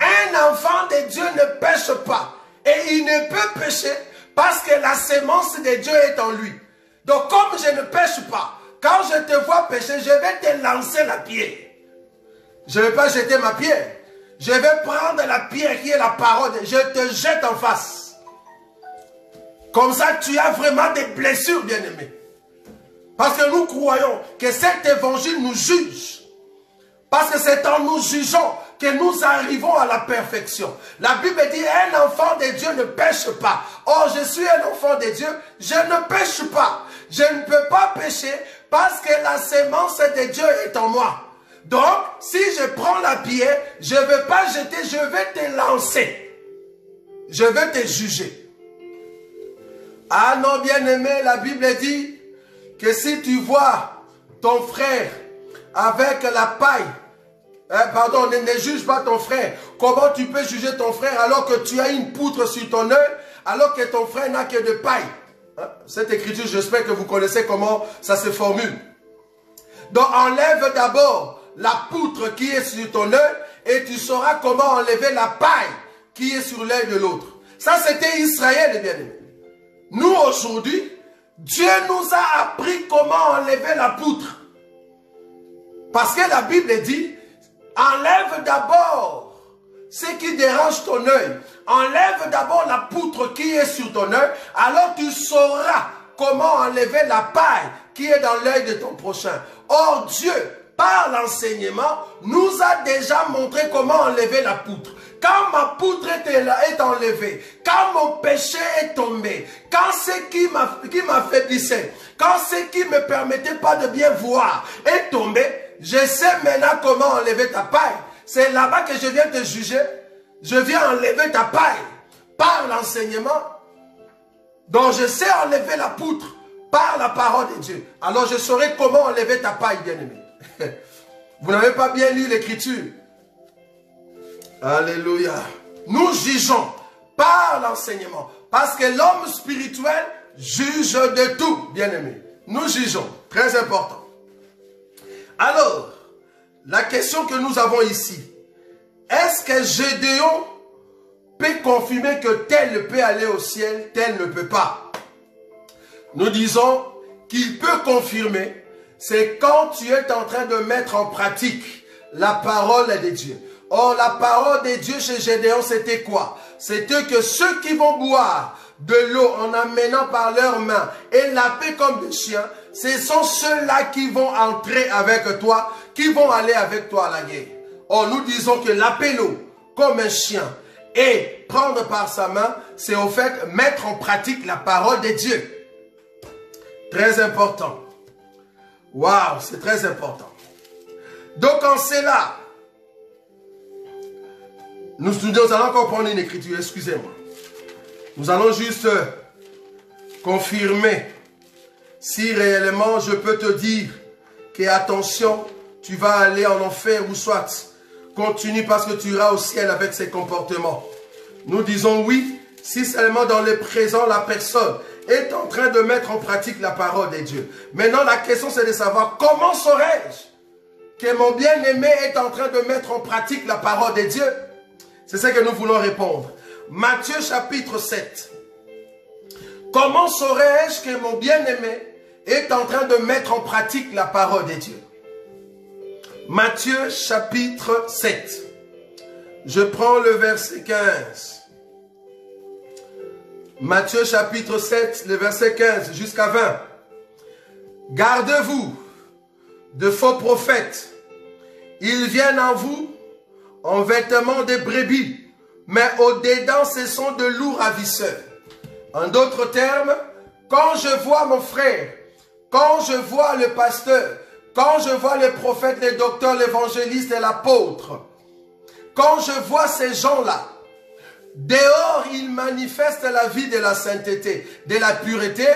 Un enfant de Dieu ne pêche pas. Et il ne peut pécher parce que la sémence de Dieu est en lui. Donc, comme je ne pêche pas, quand je te vois pécher, je vais te lancer la pierre. Je ne vais pas jeter ma pierre. Je vais prendre la pierre qui est la parole. Je te jette en face. Comme ça, tu as vraiment des blessures, bien-aimés. Parce que nous croyons que cet évangile nous juge. Parce que c'est en nous jugeant que nous arrivons à la perfection. La Bible dit, un enfant de Dieu ne pêche pas. Or, je suis un enfant de Dieu, je ne pêche pas. Je ne peux pas pécher parce que la sémence de Dieu est en moi. Donc, si je prends la pierre, je ne vais pas jeter, je vais te lancer. Je vais te juger. Ah non, bien-aimé, la Bible dit que si tu vois ton frère avec la paille, pardon, ne juge pas ton frère. Comment tu peux juger ton frère alors que tu as une poutre sur ton œil, alors que ton frère n'a que de paille? Cette écriture, j'espère que vous connaissez comment ça se formule. Donc, enlève d'abord la poutre qui est sur ton œil et tu sauras comment enlever la paille qui est sur l'œil de l'autre. Ça, c'était Israël, bien-aimé. Nous, aujourd'hui, Dieu nous a appris comment enlever la poutre. Parce que la Bible dit, enlève d'abord ce qui dérange ton œil. Enlève d'abord la poutre qui est sur ton œil. Alors tu sauras comment enlever la paille qui est dans l'œil de ton prochain. Or Dieu, par l'enseignement, nous a déjà montré comment enlever la poutre. Quand ma poutre est enlevée, quand mon péché est tombé, quand ce qui m'affaiblissait, quand ce qui ne me permettait pas de bien voir est tombé, je sais maintenant comment enlever ta paille. C'est là-bas que je viens te juger. Je viens enlever ta paille par l'enseignement. Donc je sais enlever la poutre par la parole de Dieu. Alors je saurai comment enlever ta paille, bien-aimé. Vous n'avez pas bien lu l'écriture. Alléluia. Nous jugeons par l'enseignement. Parce que l'homme spirituel juge de tout, bien-aimé. Nous jugeons. Très important. Alors, la question que nous avons ici, est-ce que Gédéon peut confirmer que tel peut aller au ciel, tel ne peut pas? Nous disons qu'il peut confirmer, c'est quand tu es en train de mettre en pratique la parole de Dieu. Or, la parole de Dieu chez Gédéon, c'était quoi? C'était que ceux qui vont boire de l'eau en amenant par leurs mains et laper comme des chiens, ce sont ceux-là qui vont entrer avec toi, qui vont aller avec toi à la guerre. Or, nous disons que laper l'eau comme un chien et prendre par sa main, c'est au fait mettre en pratique la parole de Dieu. Très important. Waouh, c'est très important. Donc en cela, nous allons encore prendre une écriture, excusez-moi. Nous allons juste confirmer si réellement je peux te dire que attention, tu vas aller en enfer ou soit continue parce que tu iras au ciel avec ces comportements. Nous disons oui, si seulement dans le présent la personne est en train de mettre en pratique la parole de Dieu. Maintenant la question c'est de savoir comment saurais-je que mon bien-aimé est en train de mettre en pratique la parole de Dieu? C'est ce que nous voulons répondre. Matthieu chapitre 7. Comment saurais-je que mon bien-aimé est en train de mettre en pratique la parole de Dieu? Matthieu chapitre 7. Je prends le verset 15. Matthieu chapitre 7, le verset 15 jusqu'à 20. Gardez-vous de faux prophètes. Ils viennent en vous en vêtements de brebis, mais au-dedans ce sont de lourds ravisseurs. En d'autres termes, quand je vois mon frère, quand je vois le pasteur, quand je vois le prophète, le docteur, l'évangéliste et l'apôtre, quand je vois ces gens-là, dehors ils manifestent la vie de la sainteté, de la pureté,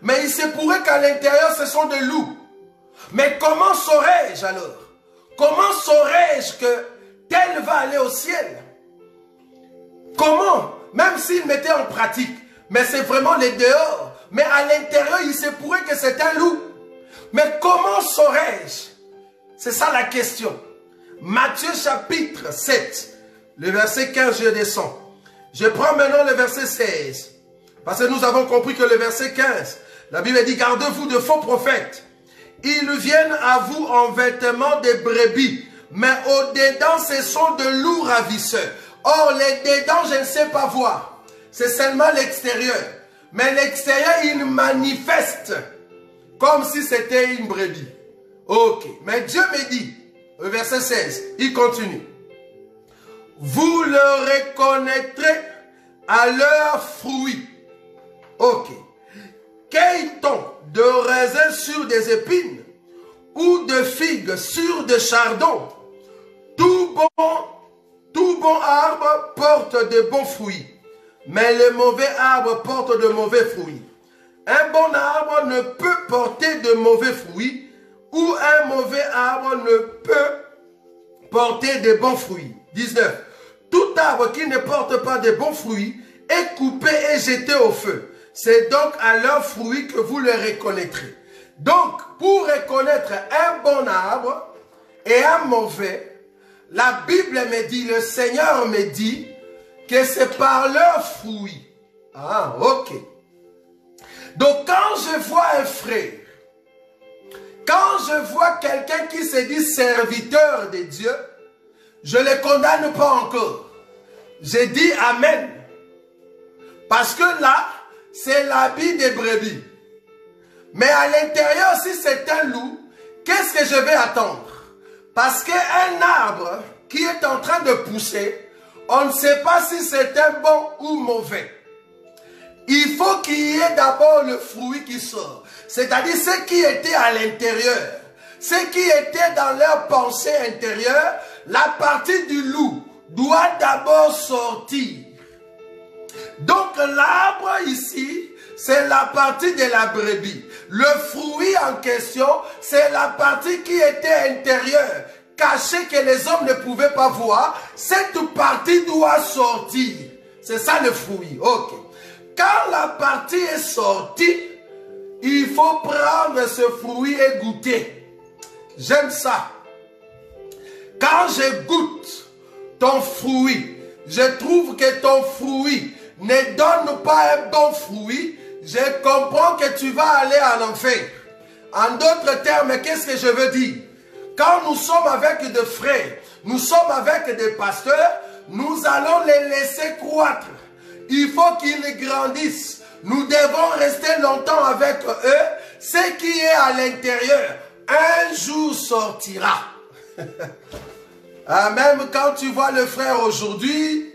mais il se pourrait qu'à l'intérieur ce sont de loups. Mais comment saurais-je alors? Comment saurais-je que tel va aller au ciel? Comment? Même s'il mettait en pratique, mais c'est vraiment les dehors. Mais à l'intérieur, il se pourrait que c'est un loup. Mais comment saurais-je? C'est ça la question. Matthieu chapitre 7, le verset 15, je descends. Je prends maintenant le verset 16. Parce que nous avons compris que le verset 15, la Bible dit, gardez-vous de faux prophètes. Ils viennent à vous en vêtements de brebis, mais au-dedans, ce sont de lourds ravisseurs. Or, les dedans, je ne sais pas voir. C'est seulement l'extérieur. Mais l'extérieur, il manifeste comme si c'était une brebis. Ok. Mais Dieu me dit, au verset 16, il continue. Vous le reconnaîtrez à leurs fruits. Ok. Cueille-t-on de raisins sur des épines ou de figues sur des chardons? Tout bon arbre porte de bons fruits, mais le mauvais arbre porte de mauvais fruits. Un bon arbre ne peut porter de mauvais fruits, ou un mauvais arbre ne peut porter de bons fruits. 19. Tout arbre qui ne porte pas de bons fruits est coupé et jeté au feu. C'est donc à leurs fruits que vous les reconnaîtrez. Donc, pour reconnaître un bon arbre et un mauvais, la Bible me dit, le Seigneur me dit que c'est par leurs fruits. Ah, ok. Donc, quand je vois un frère, quand je vois quelqu'un qui se dit serviteur de Dieu, je ne le condamne pas encore. Je dis Amen. Parce que là, c'est l'habit des brebis. Mais à l'intérieur, si c'est un loup, qu'est-ce que je vais attendre? Parce qu'un arbre qui est en train de pousser, on ne sait pas si c'est un bon ou mauvais. Il faut qu'il y ait d'abord le fruit qui sort. C'est-à-dire ce qui était à l'intérieur. Ce qui était dans leur pensée intérieure, la partie du loup doit d'abord sortir. Donc l'arbre ici, c'est la partie de la brebis. Le fruit en question, c'est la partie qui était intérieure, cachée que les hommes ne pouvaient pas voir. Cette partie doit sortir. C'est ça le fruit. Ok. Quand la partie est sortie, il faut prendre ce fruit et goûter. J'aime ça. Quand je goûte ton fruit, je trouve que ton fruit ne donne pas un bon fruit, je comprends que tu vas aller en enfer. En d'autres termes, qu'est-ce que je veux dire? Quand nous sommes avec des frères, nous sommes avec des pasteurs, nous allons les laisser croître. Il faut qu'ils grandissent. Nous devons rester longtemps avec eux. Ce qui est à l'intérieur, un jour sortira. Ah, même quand tu vois le frère aujourd'hui,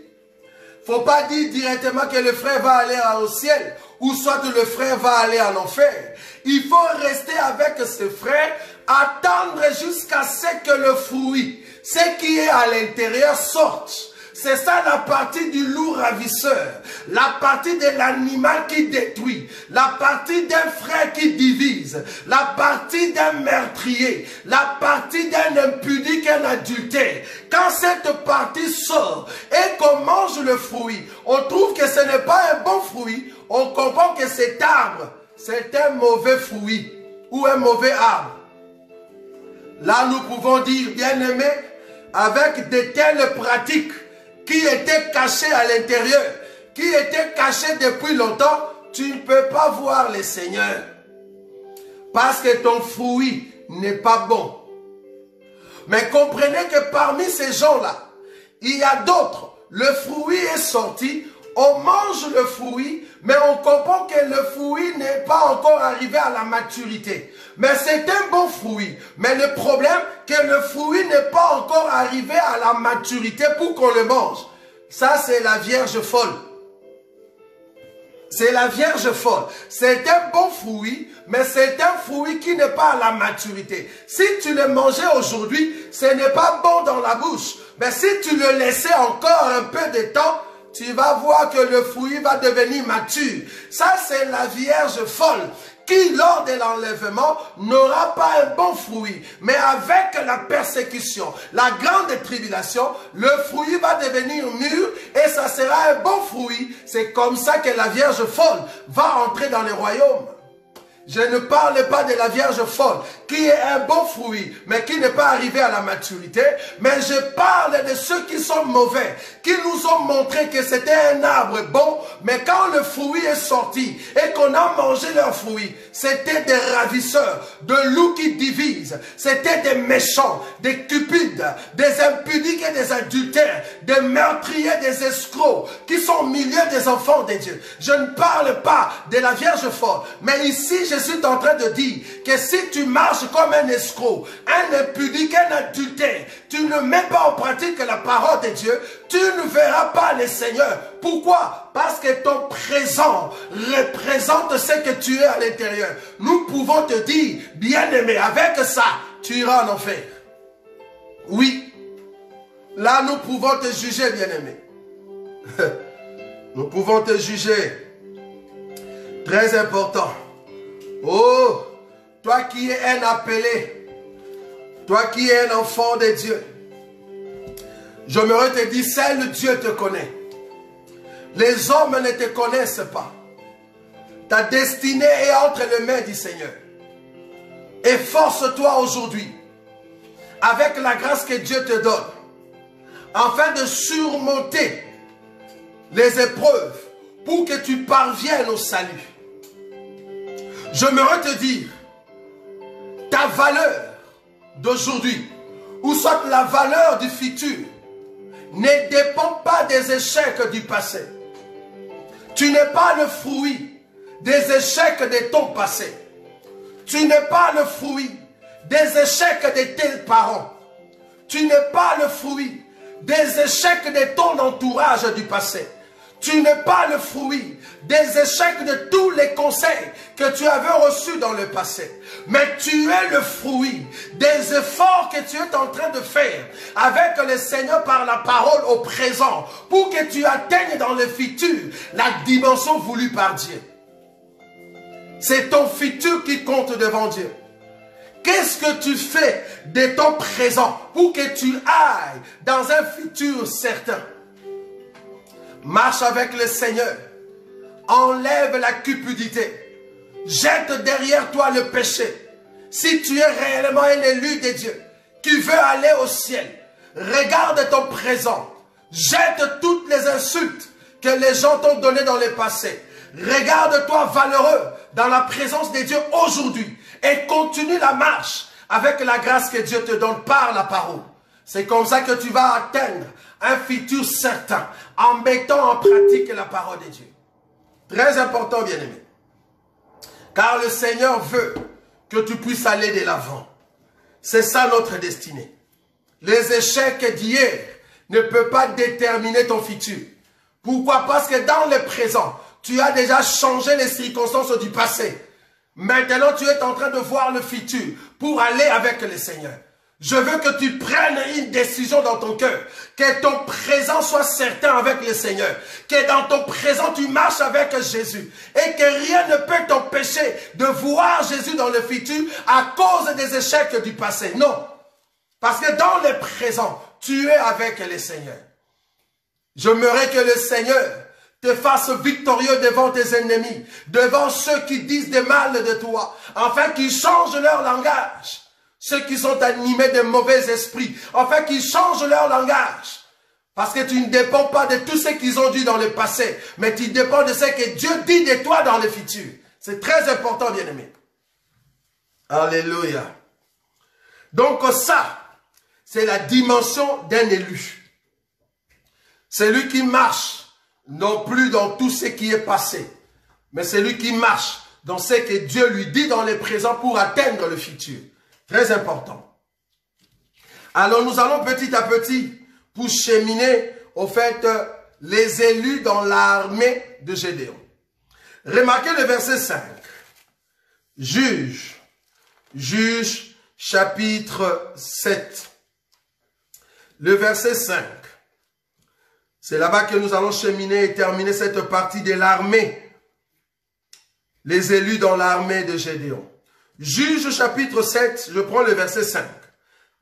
Faut pas dire directement que le frère va aller au ciel ou soit le frère va aller en enfer. Il faut rester avec ce frère, attendre jusqu'à ce que le fruit, ce qui est à l'intérieur, sorte. C'est ça la partie du loup ravisseur, la partie de l'animal qui détruit, la partie d'un frère qui divise, la partie d'un meurtrier, la partie d'un impudique, un adultère. Quand cette partie sort et qu'on mange le fruit, on trouve que ce n'est pas un bon fruit, on comprend que cet arbre, c'est un mauvais fruit ou un mauvais arbre. Là, nous pouvons dire, bien-aimé, avec de telles pratiques, qui était caché à l'intérieur, qui était caché depuis longtemps, tu ne peux pas voir le Seigneur. Parce que ton fruit n'est pas bon. Mais comprenez que parmi ces gens-là, il y a d'autres. Le fruit est sorti, on mange le fruit, mais on comprend que le fruit n'est pas encore arrivé à la maturité. Mais c'est un bon fruit. Mais le problème, que le fruit n'est pas encore arrivé à la maturité pour qu'on le mange. Ça, c'est la vierge folle. C'est la vierge folle. C'est un bon fruit, mais c'est un fruit qui n'est pas à la maturité. Si tu le mangeais aujourd'hui, ce n'est pas bon dans la bouche. Mais si tu le laissais encore un peu de temps, tu vas voir que le fruit va devenir mature. Ça, c'est la vierge folle qui, lors de l'enlèvement, n'aura pas un bon fruit. Mais avec la persécution, la grande tribulation, le fruit va devenir mûr et ça sera un bon fruit. C'est comme ça que la vierge folle va entrer dans le royaume. Je ne parle pas de la vierge folle, qui est un bon fruit, mais qui n'est pas arrivé à la maturité. Mais je parle de ceux qui sont mauvais, qui nous ont montré que c'était un arbre bon, mais quand le fruit est sorti et qu'on a mangé leur fruit, c'était des ravisseurs, de loups qui divisent, c'était des méchants, des cupides, des impudiques et des adultères, des meurtriers, des escrocs, qui sont au milieu des enfants de Dieu. Je ne parle pas de la vierge folle, mais ici, je suis en train de dire que si tu marches comme un escroc, un impudique, un adultère, tu ne mets pas en pratique la parole de Dieu, tu ne verras pas le Seigneur. Pourquoi? Parce que ton présent représente ce que tu es à l'intérieur. Nous pouvons te dire, bien-aimé, avec ça, tu iras en enfer. Oui. Là, nous pouvons te juger, bien-aimé. Nous pouvons te juger. Très important. Oh, toi qui es un appelé, toi qui es un enfant de Dieu, j'aimerais te dire, seul Dieu te connaît. Les hommes ne te connaissent pas. Ta destinée est entre les mains du Seigneur. Efforce-toi aujourd'hui, avec la grâce que Dieu te donne, afin de surmonter les épreuves pour que tu parviennes au salut. J'aimerais te dire, ta valeur d'aujourd'hui, ou soit la valeur du futur, ne dépend pas des échecs du passé. Tu n'es pas le fruit des échecs de ton passé. Tu n'es pas le fruit des échecs de tes parents. Tu n'es pas le fruit des échecs de ton entourage du passé. Tu n'es pas le fruit des échecs de tous les conseils que tu avais reçus dans le passé. Mais tu es le fruit des efforts que tu es en train de faire avec le Seigneur par la parole au présent pour que tu atteignes dans le futur la dimension voulue par Dieu. C'est ton futur qui compte devant Dieu. Qu'est-ce que tu fais de ton présent pour que tu ailles dans un futur certain? Marche avec le Seigneur. Enlève la cupidité. Jette derrière toi le péché. Si tu es réellement un élu de Dieu qui veut aller au ciel, regarde ton présent. Jette toutes les insultes que les gens t'ont données dans le passé. Regarde-toi valeureux dans la présence de Dieu aujourd'hui et continue la marche avec la grâce que Dieu te donne par la parole. C'est comme ça que tu vas atteindre un futur certain en mettant en pratique la parole de Dieu. Très important, bien-aimé. Car le Seigneur veut que tu puisses aller de l'avant. C'est ça notre destinée. Les échecs d'hier ne peuvent pas déterminer ton futur. Pourquoi? Parce que dans le présent, tu as déjà changé les circonstances du passé. Maintenant, tu es en train de voir le futur pour aller avec le Seigneur. Je veux que tu prennes une décision dans ton cœur. Que ton présent soit certain avec le Seigneur. Que dans ton présent, tu marches avec Jésus. Et que rien ne peut t'empêcher de voir Jésus dans le futur à cause des échecs du passé. Non. Parce que dans le présent, tu es avec le Seigneur. J'aimerais que le Seigneur te fasse victorieux devant tes ennemis, devant ceux qui disent des mal de toi, afin qu'ils changent leur langage. Ceux qui sont animés de mauvais esprits, afin qu'ils changent leur langage. Parce que tu ne dépends pas de tout ce qu'ils ont dit dans le passé, mais tu dépends de ce que Dieu dit de toi dans le futur. C'est très important, bien-aimé. Alléluia. Donc ça, c'est la dimension d'un élu. C'est lui qui marche, non plus dans tout ce qui est passé, mais c'est lui qui marche dans ce que Dieu lui dit dans le présent pour atteindre le futur. Très important. Alors nous allons petit à petit pour cheminer au fait les élus dans l'armée de Gédéon. Remarquez le verset 5. Juge chapitre 7. Le verset 5. C'est là-bas que nous allons cheminer et terminer cette partie de l'armée. Les élus dans l'armée de Gédéon. Juge chapitre 7, je prends le verset 5.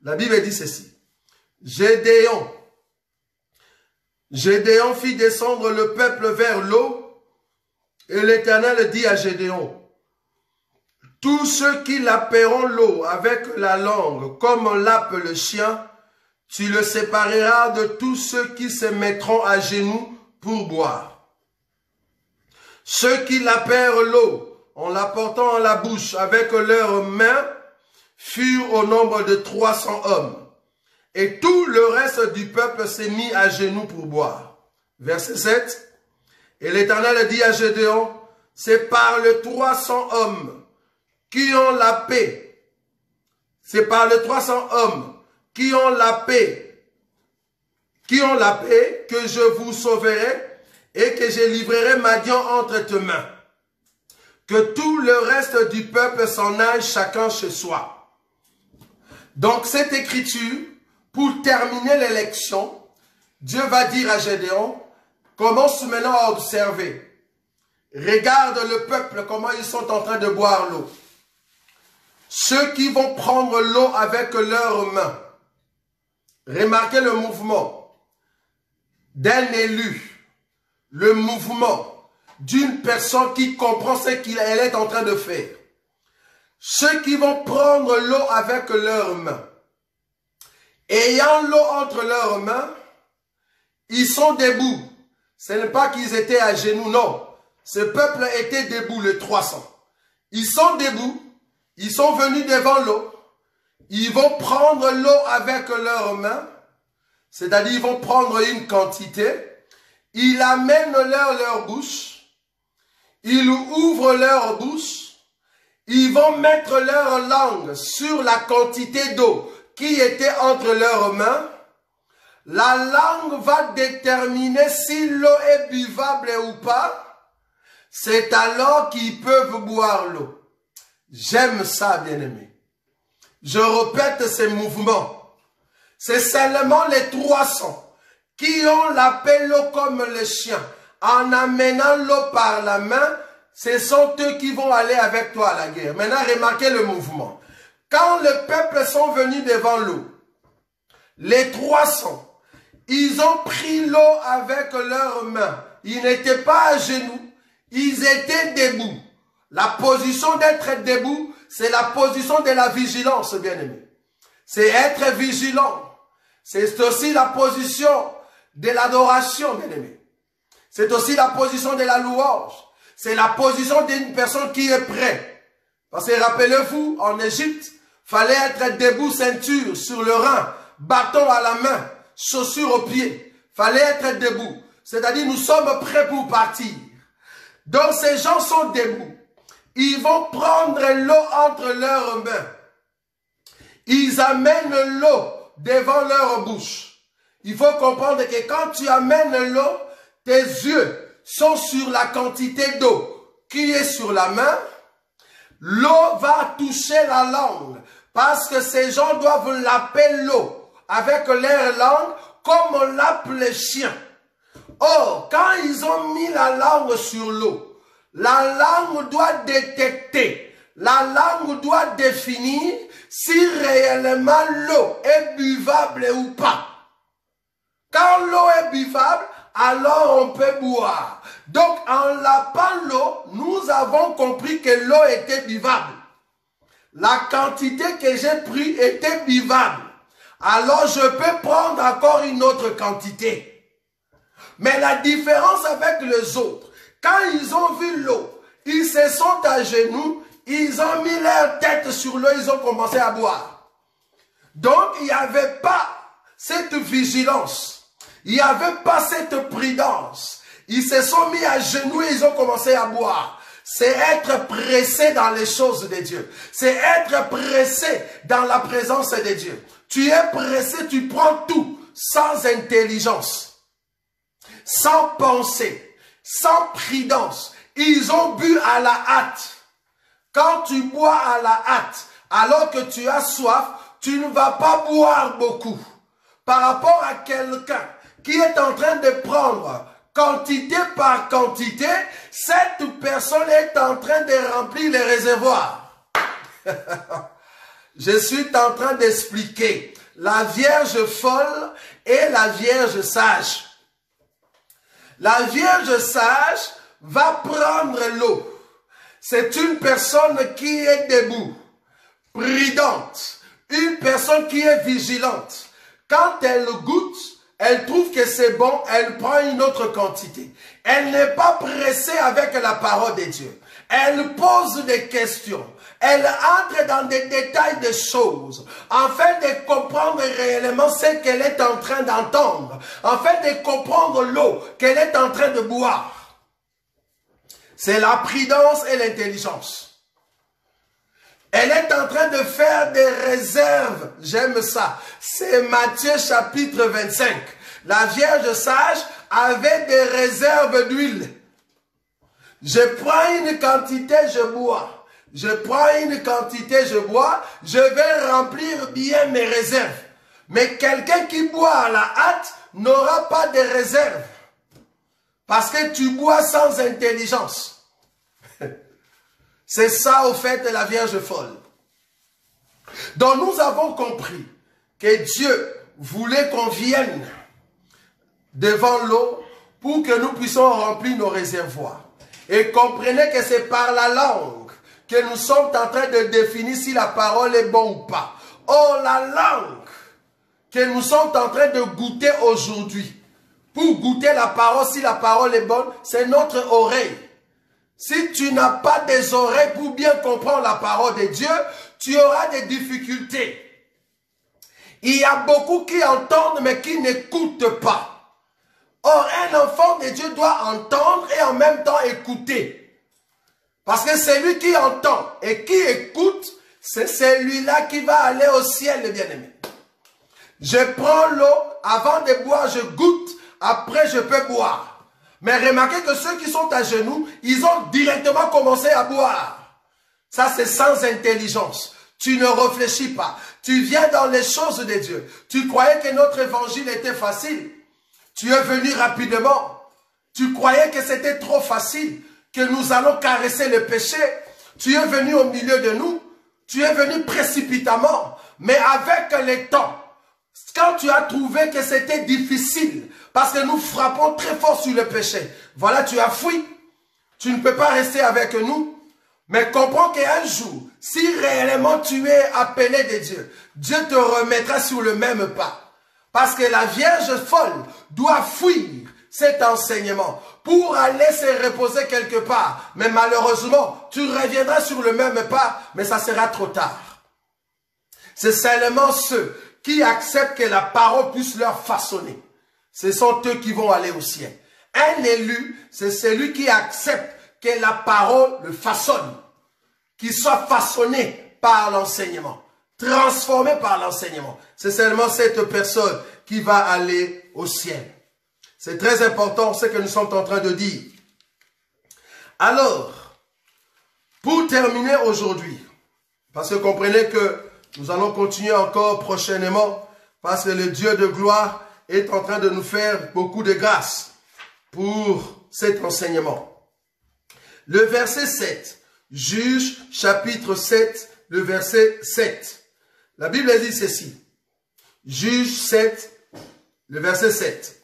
La Bible dit ceci. Gédéon fit descendre le peuple vers l'eau, et l'Éternel dit à Gédéon, tous ceux qui laperont l'eau avec la langue, comme on lappe le chien, tu le sépareras de tous ceux qui se mettront à genoux pour boire. Ceux qui lapèrent l'eau, en la portant à la bouche avec leurs mains, furent au nombre de 300 hommes. Et tout le reste du peuple s'est mis à genoux pour boire. Verset 7. Et l'Éternel dit à Gédéon, c'est par les 300 hommes qui ont la paix. C'est par les 300 hommes qui ont la paix. Que je vous sauverai et que je livrerai Madian entre tes mains. Que tout le reste du peuple s'en aille chacun chez soi. Donc cette écriture, pour terminer l'élection, Dieu va dire à Gédéon, commence maintenant à observer. Regarde le peuple, comment ils sont en train de boire l'eau. Ceux qui vont prendre l'eau avec leurs mains. Remarquez le mouvement d'un élu, le mouvement d'une personne qui comprend ce qu'elle est en train de faire. Ceux qui vont prendre l'eau avec leurs mains, ayant l'eau entre leurs mains, ils sont debout. Ce n'est pas qu'ils étaient à genoux, non. Ce peuple était debout, les 300. Ils sont debout, ils sont venus devant l'eau, ils vont prendre l'eau avec leurs mains, c'est-à-dire ils vont prendre une quantité, ils amènent leur bouche, ils ouvrent leur bouche, ils vont mettre leur langue sur la quantité d'eau qui était entre leurs mains. La langue va déterminer si l'eau est buvable ou pas. C'est alors qu'ils peuvent boire l'eau. J'aime ça, bien-aimé. Je répète ces mouvements. C'est seulement les 300 qui ont lappé l'eau comme le chien. En amenant l'eau par la main, ce sont eux qui vont aller avec toi à la guerre. Maintenant, remarquez le mouvement. Quand le peuple sont venus devant l'eau, les 300, ils ont pris l'eau avec leurs mains. Ils n'étaient pas à genoux, ils étaient debout. La position d'être debout, c'est la position de la vigilance, bien-aimé. C'est être vigilant. C'est aussi la position de l'adoration, bien-aimé. C'est aussi la position de la louange. C'est la position d'une personne qui est prête. Parce que rappelez-vous, en Égypte, fallait être debout, ceinture sur le rein, bâton à la main, chaussures aux pieds. Fallait être debout. C'est-à-dire, nous sommes prêts pour partir. Donc, ces gens sont debout. Ils vont prendre l'eau entre leurs mains. Ils amènent l'eau devant leur bouche. Il faut comprendre que quand tu amènes l'eau, tes yeux sont sur la quantité d'eau qui est sur la main, l'eau va toucher la langue. Parce que ces gens doivent laper l'eau avec leur langue comme on lape les chiens. Or, quand ils ont mis la langue sur l'eau, la langue doit détecter, la langue doit définir si réellement l'eau est buvable ou pas. Quand l'eau est buvable, alors on peut boire. Donc, en lapant l'eau, nous avons compris que l'eau était buvable. La quantité que j'ai prise était buvable. Alors, je peux prendre encore une autre quantité. Mais la différence avec les autres, quand ils ont vu l'eau, ils se sont à genoux, ils ont mis leur tête sur l'eau, ils ont commencé à boire. Donc, il n'y avait pas cette vigilance. Il n'y avait pas cette prudence. Ils se sont mis à genoux et ils ont commencé à boire. C'est être pressé dans les choses de Dieu. C'est être pressé dans la présence de Dieu. Tu es pressé, tu prends tout sans intelligence, sans pensée, sans prudence. Ils ont bu à la hâte. Quand tu bois à la hâte, alors que tu as soif, tu ne vas pas boire beaucoup. Par rapport à quelqu'un qui est en train de prendre quantité par quantité, cette personne est en train de remplir les réservoirs. Je suis en train d'expliquer la Vierge folle et la Vierge sage. La Vierge sage va prendre l'eau. C'est une personne qui est debout, prudente, une personne qui est vigilante. Quand elle goûte, elle trouve que c'est bon, elle prend une autre quantité. Elle n'est pas pressée avec la parole de Dieu. Elle pose des questions. Elle entre dans des détails de choses, afin de comprendre réellement ce qu'elle est en train d'entendre, afin de comprendre l'eau qu'elle est en train de boire. C'est la prudence et l'intelligence. Elle est en train de faire des réserves. J'aime ça. C'est Matthieu chapitre 25. La Vierge sage avait des réserves d'huile. Je prends une quantité, je bois. Je prends une quantité, je bois. Je vais remplir bien mes réserves. Mais quelqu'un qui boit à la hâte n'aura pas de réserves. Parce que tu bois sans intelligence. C'est ça au fait la Vierge folle. Donc nous avons compris que Dieu voulait qu'on vienne devant l'eau pour que nous puissions remplir nos réservoirs. Et comprenez que c'est par la langue que nous sommes en train de définir si la parole est bonne ou pas. Or, la langue que nous sommes en train de goûter aujourd'hui, pour goûter la parole, si la parole est bonne, c'est notre oreille. Si tu n'as pas des oreilles pour bien comprendre la parole de Dieu, tu auras des difficultés. Il y a beaucoup qui entendent mais qui n'écoutent pas. Or, un enfant de Dieu doit entendre et en même temps écouter. Parce que celui qui entend et qui écoute, c'est celui-là qui va aller au ciel, les bien-aimés. Je prends l'eau, avant de boire, je goûte, après je peux boire. Mais remarquez que ceux qui sont à genoux, ils ont directement commencé à boire. Ça, c'est sans intelligence. Tu ne réfléchis pas. Tu viens dans les choses de Dieu. Tu croyais que notre évangile était facile. Tu es venu rapidement. Tu croyais que c'était trop facile, que nous allons caresser le péché. Tu es venu au milieu de nous. Tu es venu précipitamment. Mais avec le temps, quand tu as trouvé que c'était difficile, parce que nous frappons très fort sur le péché, voilà, tu as fui. Tu ne peux pas rester avec nous. Mais comprends qu'un jour, si réellement tu es appelé de Dieu, Dieu te remettra sur le même pas. Parce que la Vierge folle doit fuir cet enseignement pour aller se reposer quelque part. Mais malheureusement, tu reviendras sur le même pas, mais ça sera trop tard. C'est seulement ceux qui acceptent que la parole puisse leur façonner. Ce sont eux qui vont aller au ciel. Un élu, c'est celui qui accepte que la parole le façonne. Qu'il soit façonné par l'enseignement. Transformé par l'enseignement. C'est seulement cette personne qui va aller au ciel. C'est très important ce que nous sommes en train de dire. Alors, pour terminer aujourd'hui, parce que comprenez que nous allons continuer encore prochainement, parce que le Dieu de gloire est en train de nous faire beaucoup de grâce pour cet enseignement. Le verset 7, Juge chapitre 7, le verset 7. La Bible dit ceci. Juge 7, le verset 7.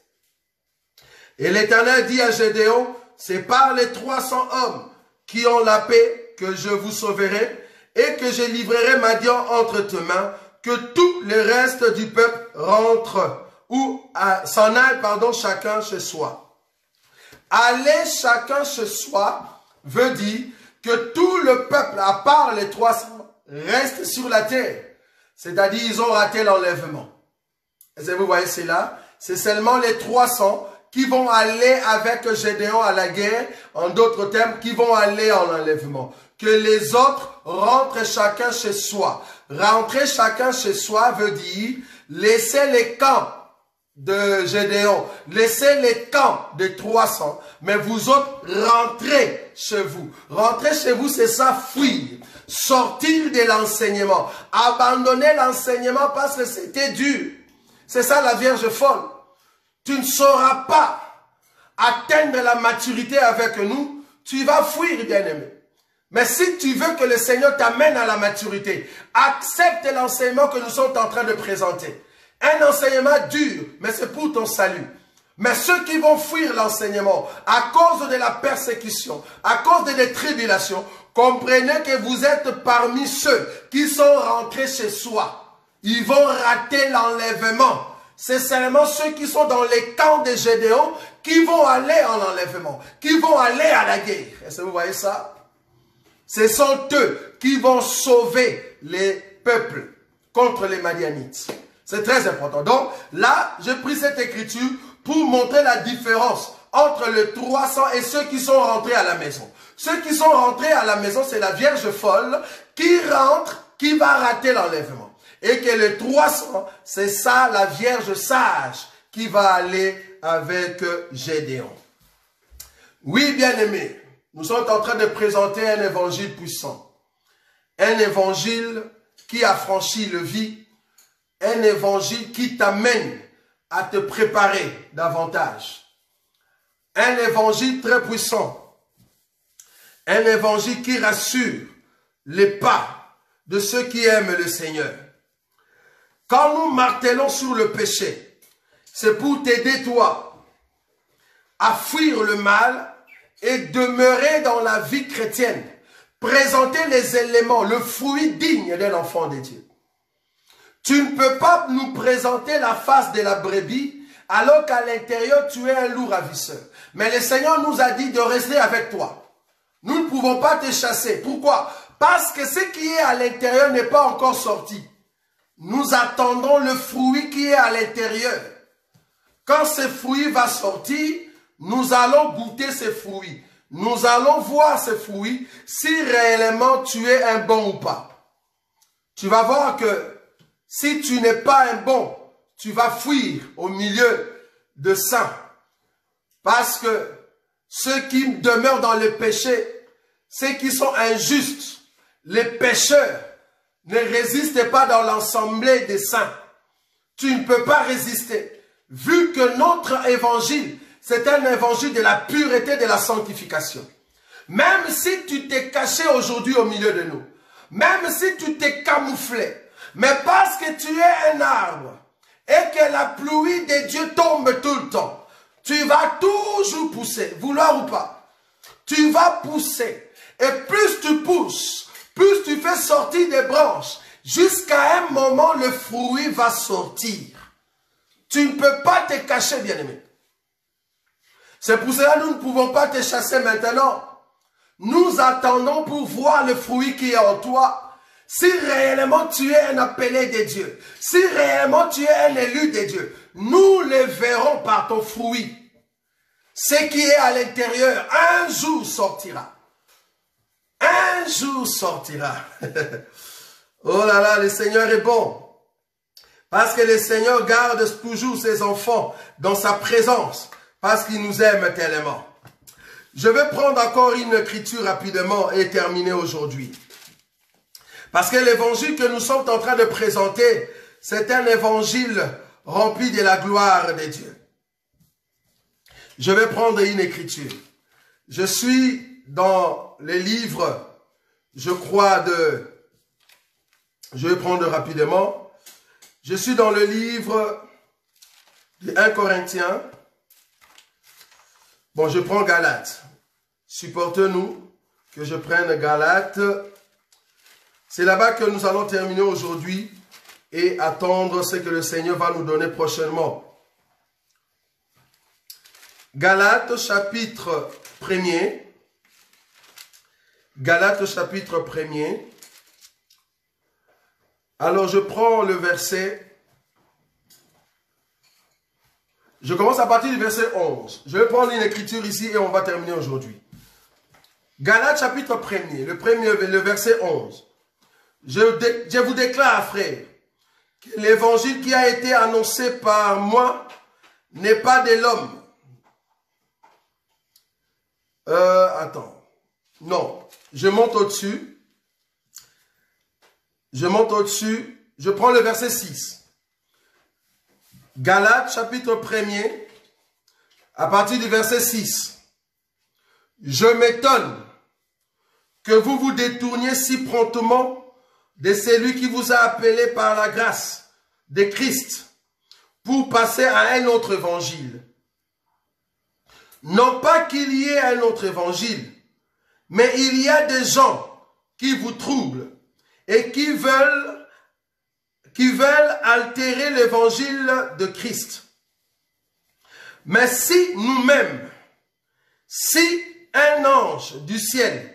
Et l'Éternel dit à Gédéon, c'est par les 300 hommes qui ont la paix que je vous sauverai et que je livrerai Madian entre tes mains, que tout le reste du peuple rentre ou s'en aille, chacun chez soi. Aller chacun chez soi veut dire que tout le peuple, à part les 300, reste sur la terre. C'est-à-dire, ils ont raté l'enlèvement. Est-ce que vous voyez cela? C'est seulement les 300 qui vont aller avec Gédéon à la guerre, en d'autres termes, qui vont aller en enlèvement. Que les autres rentrent chacun chez soi. Rentrer chacun chez soi veut dire laisser les camps de Gédéon, laissez les camps de 300, mais vous autres, rentrez chez vous. Rentrer chez vous, c'est ça, fuir. Sortir de l'enseignement. Abandonner l'enseignement parce que c'était dur. C'est ça la Vierge folle. Tu ne sauras pas atteindre la maturité avec nous, tu vas fuir, bien-aimé. Mais si tu veux que le Seigneur t'amène à la maturité, accepte l'enseignement que nous sommes en train de présenter. Un enseignement dur, mais c'est pour ton salut. Mais ceux qui vont fuir l'enseignement à cause de la persécution, à cause des tribulations, comprenez que vous êtes parmi ceux qui sont rentrés chez soi. Ils vont rater l'enlèvement. C'est seulement ceux qui sont dans les camps de Gédéon qui vont aller en enlèvement, qui vont aller à la guerre. Est-ce que vous voyez ça? Ce sont eux qui vont sauver les peuples contre les Madianites. C'est très important. Donc là, j'ai pris cette écriture pour montrer la différence entre les 300 et ceux qui sont rentrés à la maison. Ceux qui sont rentrés à la maison, c'est la Vierge folle qui rentre, qui va rater l'enlèvement. Et que les 300, c'est ça, la Vierge sage qui va aller avec Gédéon. Oui, bien-aimés, nous sommes en train de présenter un évangile puissant. Un évangile qui affranchit le vide. Un évangile qui t'amène à te préparer davantage. Un évangile très puissant. Un évangile qui rassure les pas de ceux qui aiment le Seigneur. Quand nous martelons sur le péché, c'est pour t'aider toi à fuir le mal et demeurer dans la vie chrétienne. Présenter les éléments, le fruit digne d'un enfant de Dieu. Tu ne peux pas nous présenter la face de la brebis alors qu'à l'intérieur tu es un loup ravisseur. Mais le Seigneur nous a dit de rester avec toi. Nous ne pouvons pas te chasser. Pourquoi? Parce que ce qui est à l'intérieur n'est pas encore sorti. Nous attendons le fruit qui est à l'intérieur. Quand ce fruit va sortir, nous allons goûter ce fruit. Nous allons voir ce fruit si réellement tu es un bon ou pas. Tu vas voir que si tu n'es pas un bon, tu vas fuir au milieu de saints. Parce que ceux qui demeurent dans le péché, ceux qui sont injustes, les pécheurs, ne résistent pas dans l'assemblée des saints. Tu ne peux pas résister. Vu que notre évangile, c'est un évangile de la pureté, de la sanctification. Même si tu t'es caché aujourd'hui au milieu de nous, même si tu t'es camouflé, mais parce que tu es un arbre et que la pluie de Dieu tombe tout le temps, tu vas toujours pousser, vouloir ou pas. Tu vas pousser. Et plus tu pousses, plus tu fais sortir des branches, jusqu'à un moment, le fruit va sortir. Tu ne peux pas te cacher, bien-aimé. C'est pour cela que nous ne pouvons pas te chasser maintenant. Nous attendons pour voir le fruit qui est en toi. Si réellement tu es un appelé de Dieu, si réellement tu es un élu de Dieu, nous le verrons par ton fruit. Ce qui est à l'intérieur, un jour sortira. Un jour sortira. Oh là là, le Seigneur est bon. Parce que le Seigneur garde toujours ses enfants dans sa présence. parce qu'il nous aime tellement. Je vais prendre encore une écriture rapidement et terminer aujourd'hui. Parce que l'évangile que nous sommes en train de présenter, c'est un évangile rempli de la gloire de Dieu. Je vais prendre une écriture. Je suis dans les livres, je crois, je vais prendre rapidement. Je suis dans le livre de 1 Corinthiens. Bon, je prends Galates. Supportez-nous que je prenne Galates. C'est là-bas que nous allons terminer aujourd'hui et attendre ce que le Seigneur va nous donner prochainement. Galates chapitre 1er. Galates chapitre 1er. Alors je prends le verset. Je commence à partir du verset 11. Je vais prendre une écriture ici et on va terminer aujourd'hui. Galates chapitre 1er, le verset 11. Je vous déclare, frère, que l'évangile qui a été annoncé par moi n'est pas de l'homme. Attends. Non, je monte au-dessus. Je prends le verset 6. Galates chapitre 1er, à partir du verset 6. Je m'étonne que vous vous détourniez si promptement de celui qui vous a appelé par la grâce de Christ pour passer à un autre évangile. Non pas qu'il y ait un autre évangile, mais il y a des gens qui vous troublent et qui veulent altérer l'évangile de Christ. Mais si nous-mêmes, si un ange du ciel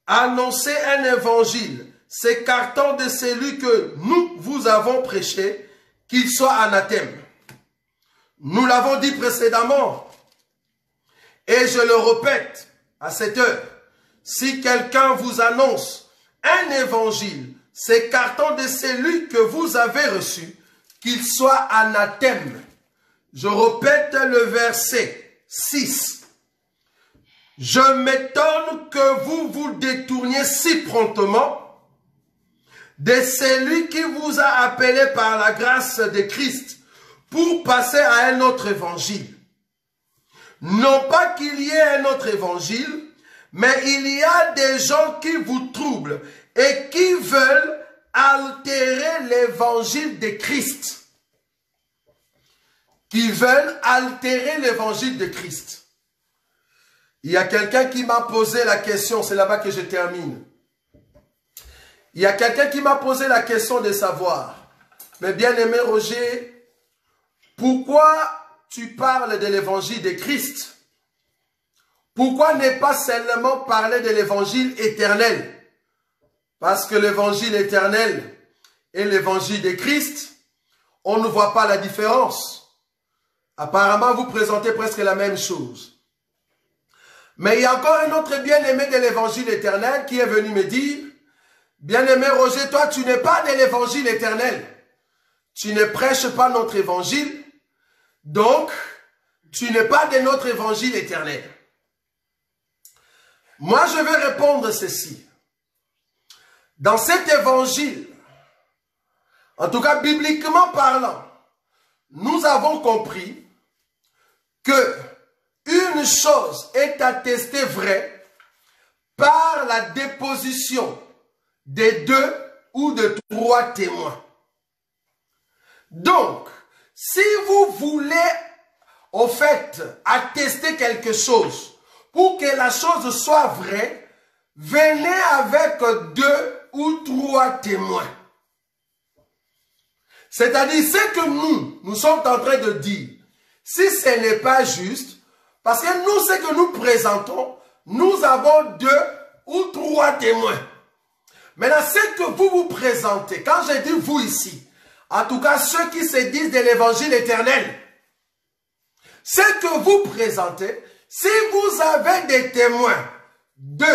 annonçait un évangile s'écartant de celui que nous vous avons prêché, qu'il soit anathème. Nous l'avons dit précédemment, et je le répète à cette heure, si quelqu'un vous annonce un évangile s'écartant de celui que vous avez reçu, qu'il soit anathème. Je répète le verset 6. Je m'étonne que vous vous détourniez si promptement de celui qui vous a appelé par la grâce de Christ pour passer à un autre évangile. Non pas qu'il y ait un autre évangile, mais il y a des gens qui vous troublent et qui veulent altérer l'évangile de Christ. Qui veulent altérer l'évangile de Christ. Il y a quelqu'un qui m'a posé la question, c'est là-bas que je termine. Il y a quelqu'un qui m'a posé la question de savoir, mais bien-aimé Roger, pourquoi tu parles de l'évangile de Christ? Pourquoi ne pas seulement parler de l'évangile éternel? Parce que l'évangile éternel et l'évangile de Christ, on ne voit pas la différence. Apparemment, vous présentez presque la même chose. Mais il y a encore un autre bien-aimé de l'évangile éternel qui est venu me dire, bien-aimé Roger, toi, tu n'es pas de l'évangile éternel. Tu ne prêches pas notre évangile. Donc, tu n'es pas de notre évangile éternel. Moi, je vais répondre ceci. Dans cet évangile, en tout cas bibliquement parlant, nous avons compris que une chose est attestée vraie par la déposition de 2 ou de 3 témoins. Donc, si vous voulez, au fait, attester quelque chose, pour que la chose soit vraie, venez avec 2 ou 3 témoins. C'est-à-dire, ce que nous sommes en train de dire, si ce n'est pas juste, parce que nous, ce que nous présentons, nous avons 2 ou 3 témoins. Maintenant, ce que vous présentez, quand je dis vous ici, en tout cas ceux qui se disent de l'évangile éternel, ce que vous présentez, si vous avez des témoins, 2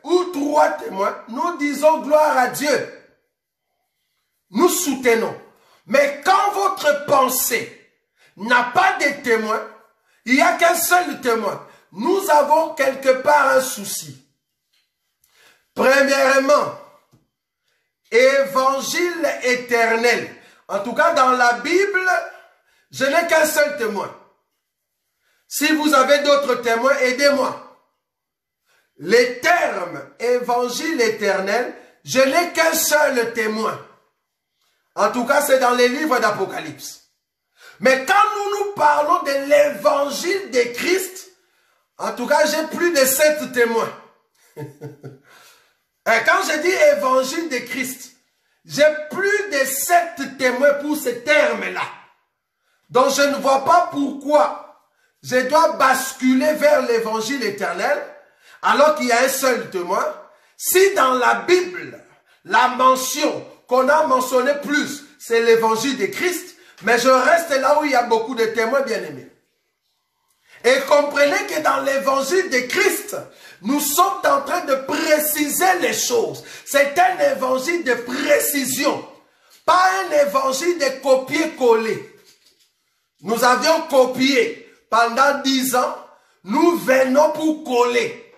ou 3 témoins, nous disons gloire à Dieu. Nous soutenons. Mais quand votre pensée n'a pas de témoins, Il n'y a qu'un seul témoin. Nous avons quelque part un souci. Premièrement, évangile éternel. En tout cas, dans la Bible, je n'ai qu'un seul témoin. Si vous avez d'autres témoins, aidez-moi. Les termes évangile éternel, je n'ai qu'un seul témoin. En tout cas, c'est dans les livres d'Apocalypse. Mais quand nous parlons de l'évangile de Christ, en tout cas, j'ai plus de 7 témoins. Et quand je dis évangile de Christ, j'ai plus de 7 témoins pour ce terme-là. Donc, je ne vois pas pourquoi je dois basculer vers l'évangile éternel alors qu'il y a un seul témoin. Si dans la Bible, la mention qu'on a mentionné plus, c'est l'évangile de Christ, mais je reste là où il y a beaucoup de témoins bien-aimés. Et comprenez que dans l'évangile de Christ, nous sommes en train de préciser les choses. C'est un évangile de précision, pas un évangile de copier-coller. Nous avions copié pendant 10 ans, nous venons pour coller.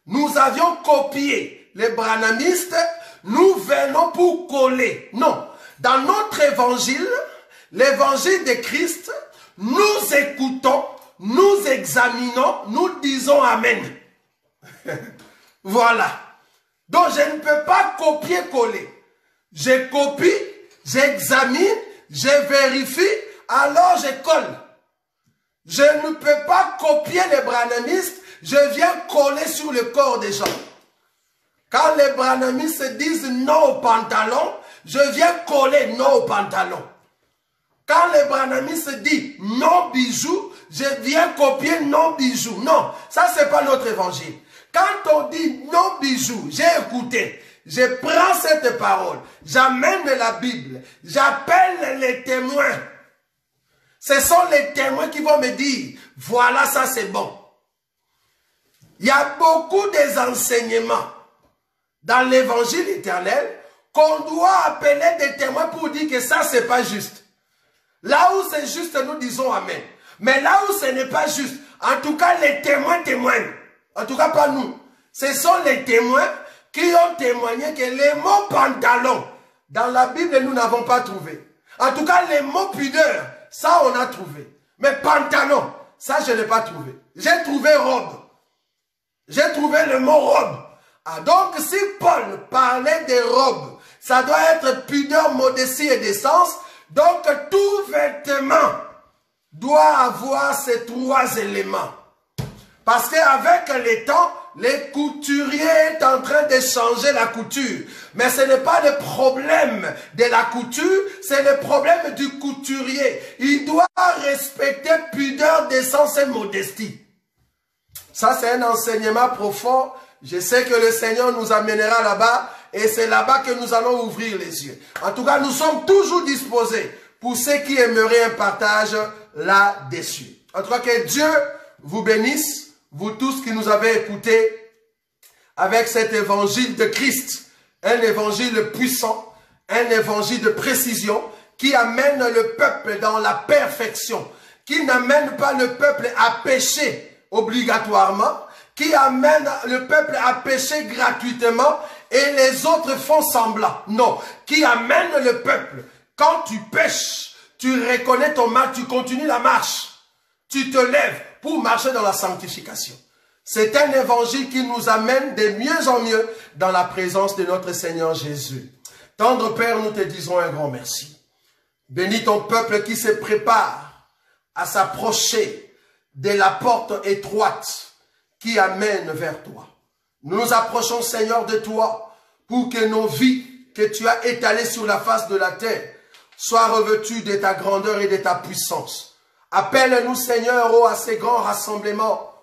Nous avions copié les branhamistes, nous venons pour coller. Non, dans notre évangile, l'évangile de Christ, nous écoutons, nous examinons, nous disons Amen. Voilà. Donc je ne peux pas copier-coller. Je copie, j'examine, je vérifie, alors je colle. Je ne peux pas copier les branhamistes, je viens coller sur le corps des gens. Quand les branhamistes disent non au pantalon, je viens coller non au pantalon. Quand les branhamistes disent non bijoux, je viens copier non bijoux. Non, ça c'est pas notre évangile. Quand on dit non bijoux, j'ai écouté, je prends cette parole, j'amène la Bible, j'appelle les témoins. Ce sont les témoins qui vont me dire, voilà, ça c'est bon. Il y a beaucoup des enseignements dans l'évangile éternel qu'on doit appeler des témoins pour dire que ça c'est pas juste. Là où c'est juste, nous disons Amen. Mais là où ce n'est pas juste, en tout cas les témoins témoignent. En tout cas pas nous. Ce sont les témoins qui ont témoigné que les mots pantalon, dans la Bible, nous n'avons pas trouvé. En tout cas, les mots pudeur, ça on a trouvé. Mais pantalon, ça je n'ai pas trouvé. J'ai trouvé robe. J'ai trouvé le mot robe. Ah, donc si Paul parlait des robes, ça doit être pudeur, modestie et décence. Donc tout vêtement doit avoir ces 3 éléments. Parce qu'avec les temps, les couturiers sont en train de changer la couture. Mais ce n'est pas le problème de la couture, c'est le problème du couturier. Il doit respecter pudeur, décence et modestie. Ça, c'est un enseignement profond. Je sais que le Seigneur nous amènera là-bas et c'est là-bas que nous allons ouvrir les yeux. En tout cas, nous sommes toujours disposés pour ceux qui aimeraient un partage là-dessus. En tout cas, que Dieu vous bénisse. Vous tous qui nous avez écoutés avec cet évangile de Christ, un évangile puissant, un évangile de précision qui amène le peuple dans la perfection, qui n'amène pas le peuple à pécher obligatoirement, qui amène le peuple à pécher gratuitement et les autres font semblant. Non, qui amène le peuple, quand tu pêches, tu reconnais ton mal, tu continues la marche, tu te lèves pour marcher dans la sanctification. C'est un évangile qui nous amène de mieux en mieux dans la présence de notre Seigneur Jésus. Tendre Père, nous te disons un grand merci. Bénis ton peuple qui se prépare à s'approcher de la porte étroite qui amène vers toi. Nous nous approchons, Seigneur, de toi pour que nos vies que tu as étalées sur la face de la terre soient revêtues de ta grandeur et de ta puissance. Appelle-nous, Seigneur, à ces grands rassemblements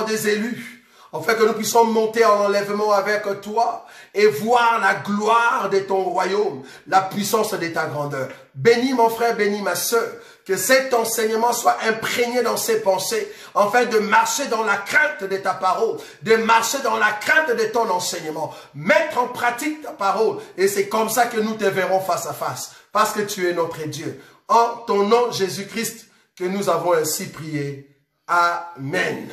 des élus, afin que nous puissions monter en enlèvement avec toi et voir la gloire de ton royaume, la puissance de ta grandeur. Bénis mon frère, bénis ma soeur, que cet enseignement soit imprégné dans ses pensées, afin de marcher dans la crainte de ta parole, de marcher dans la crainte de ton enseignement, mettre en pratique ta parole, et c'est comme ça que nous te verrons face à face, parce que tu es notre Dieu. En ton nom, Jésus-Christ, que nous avons ainsi prié. Amen.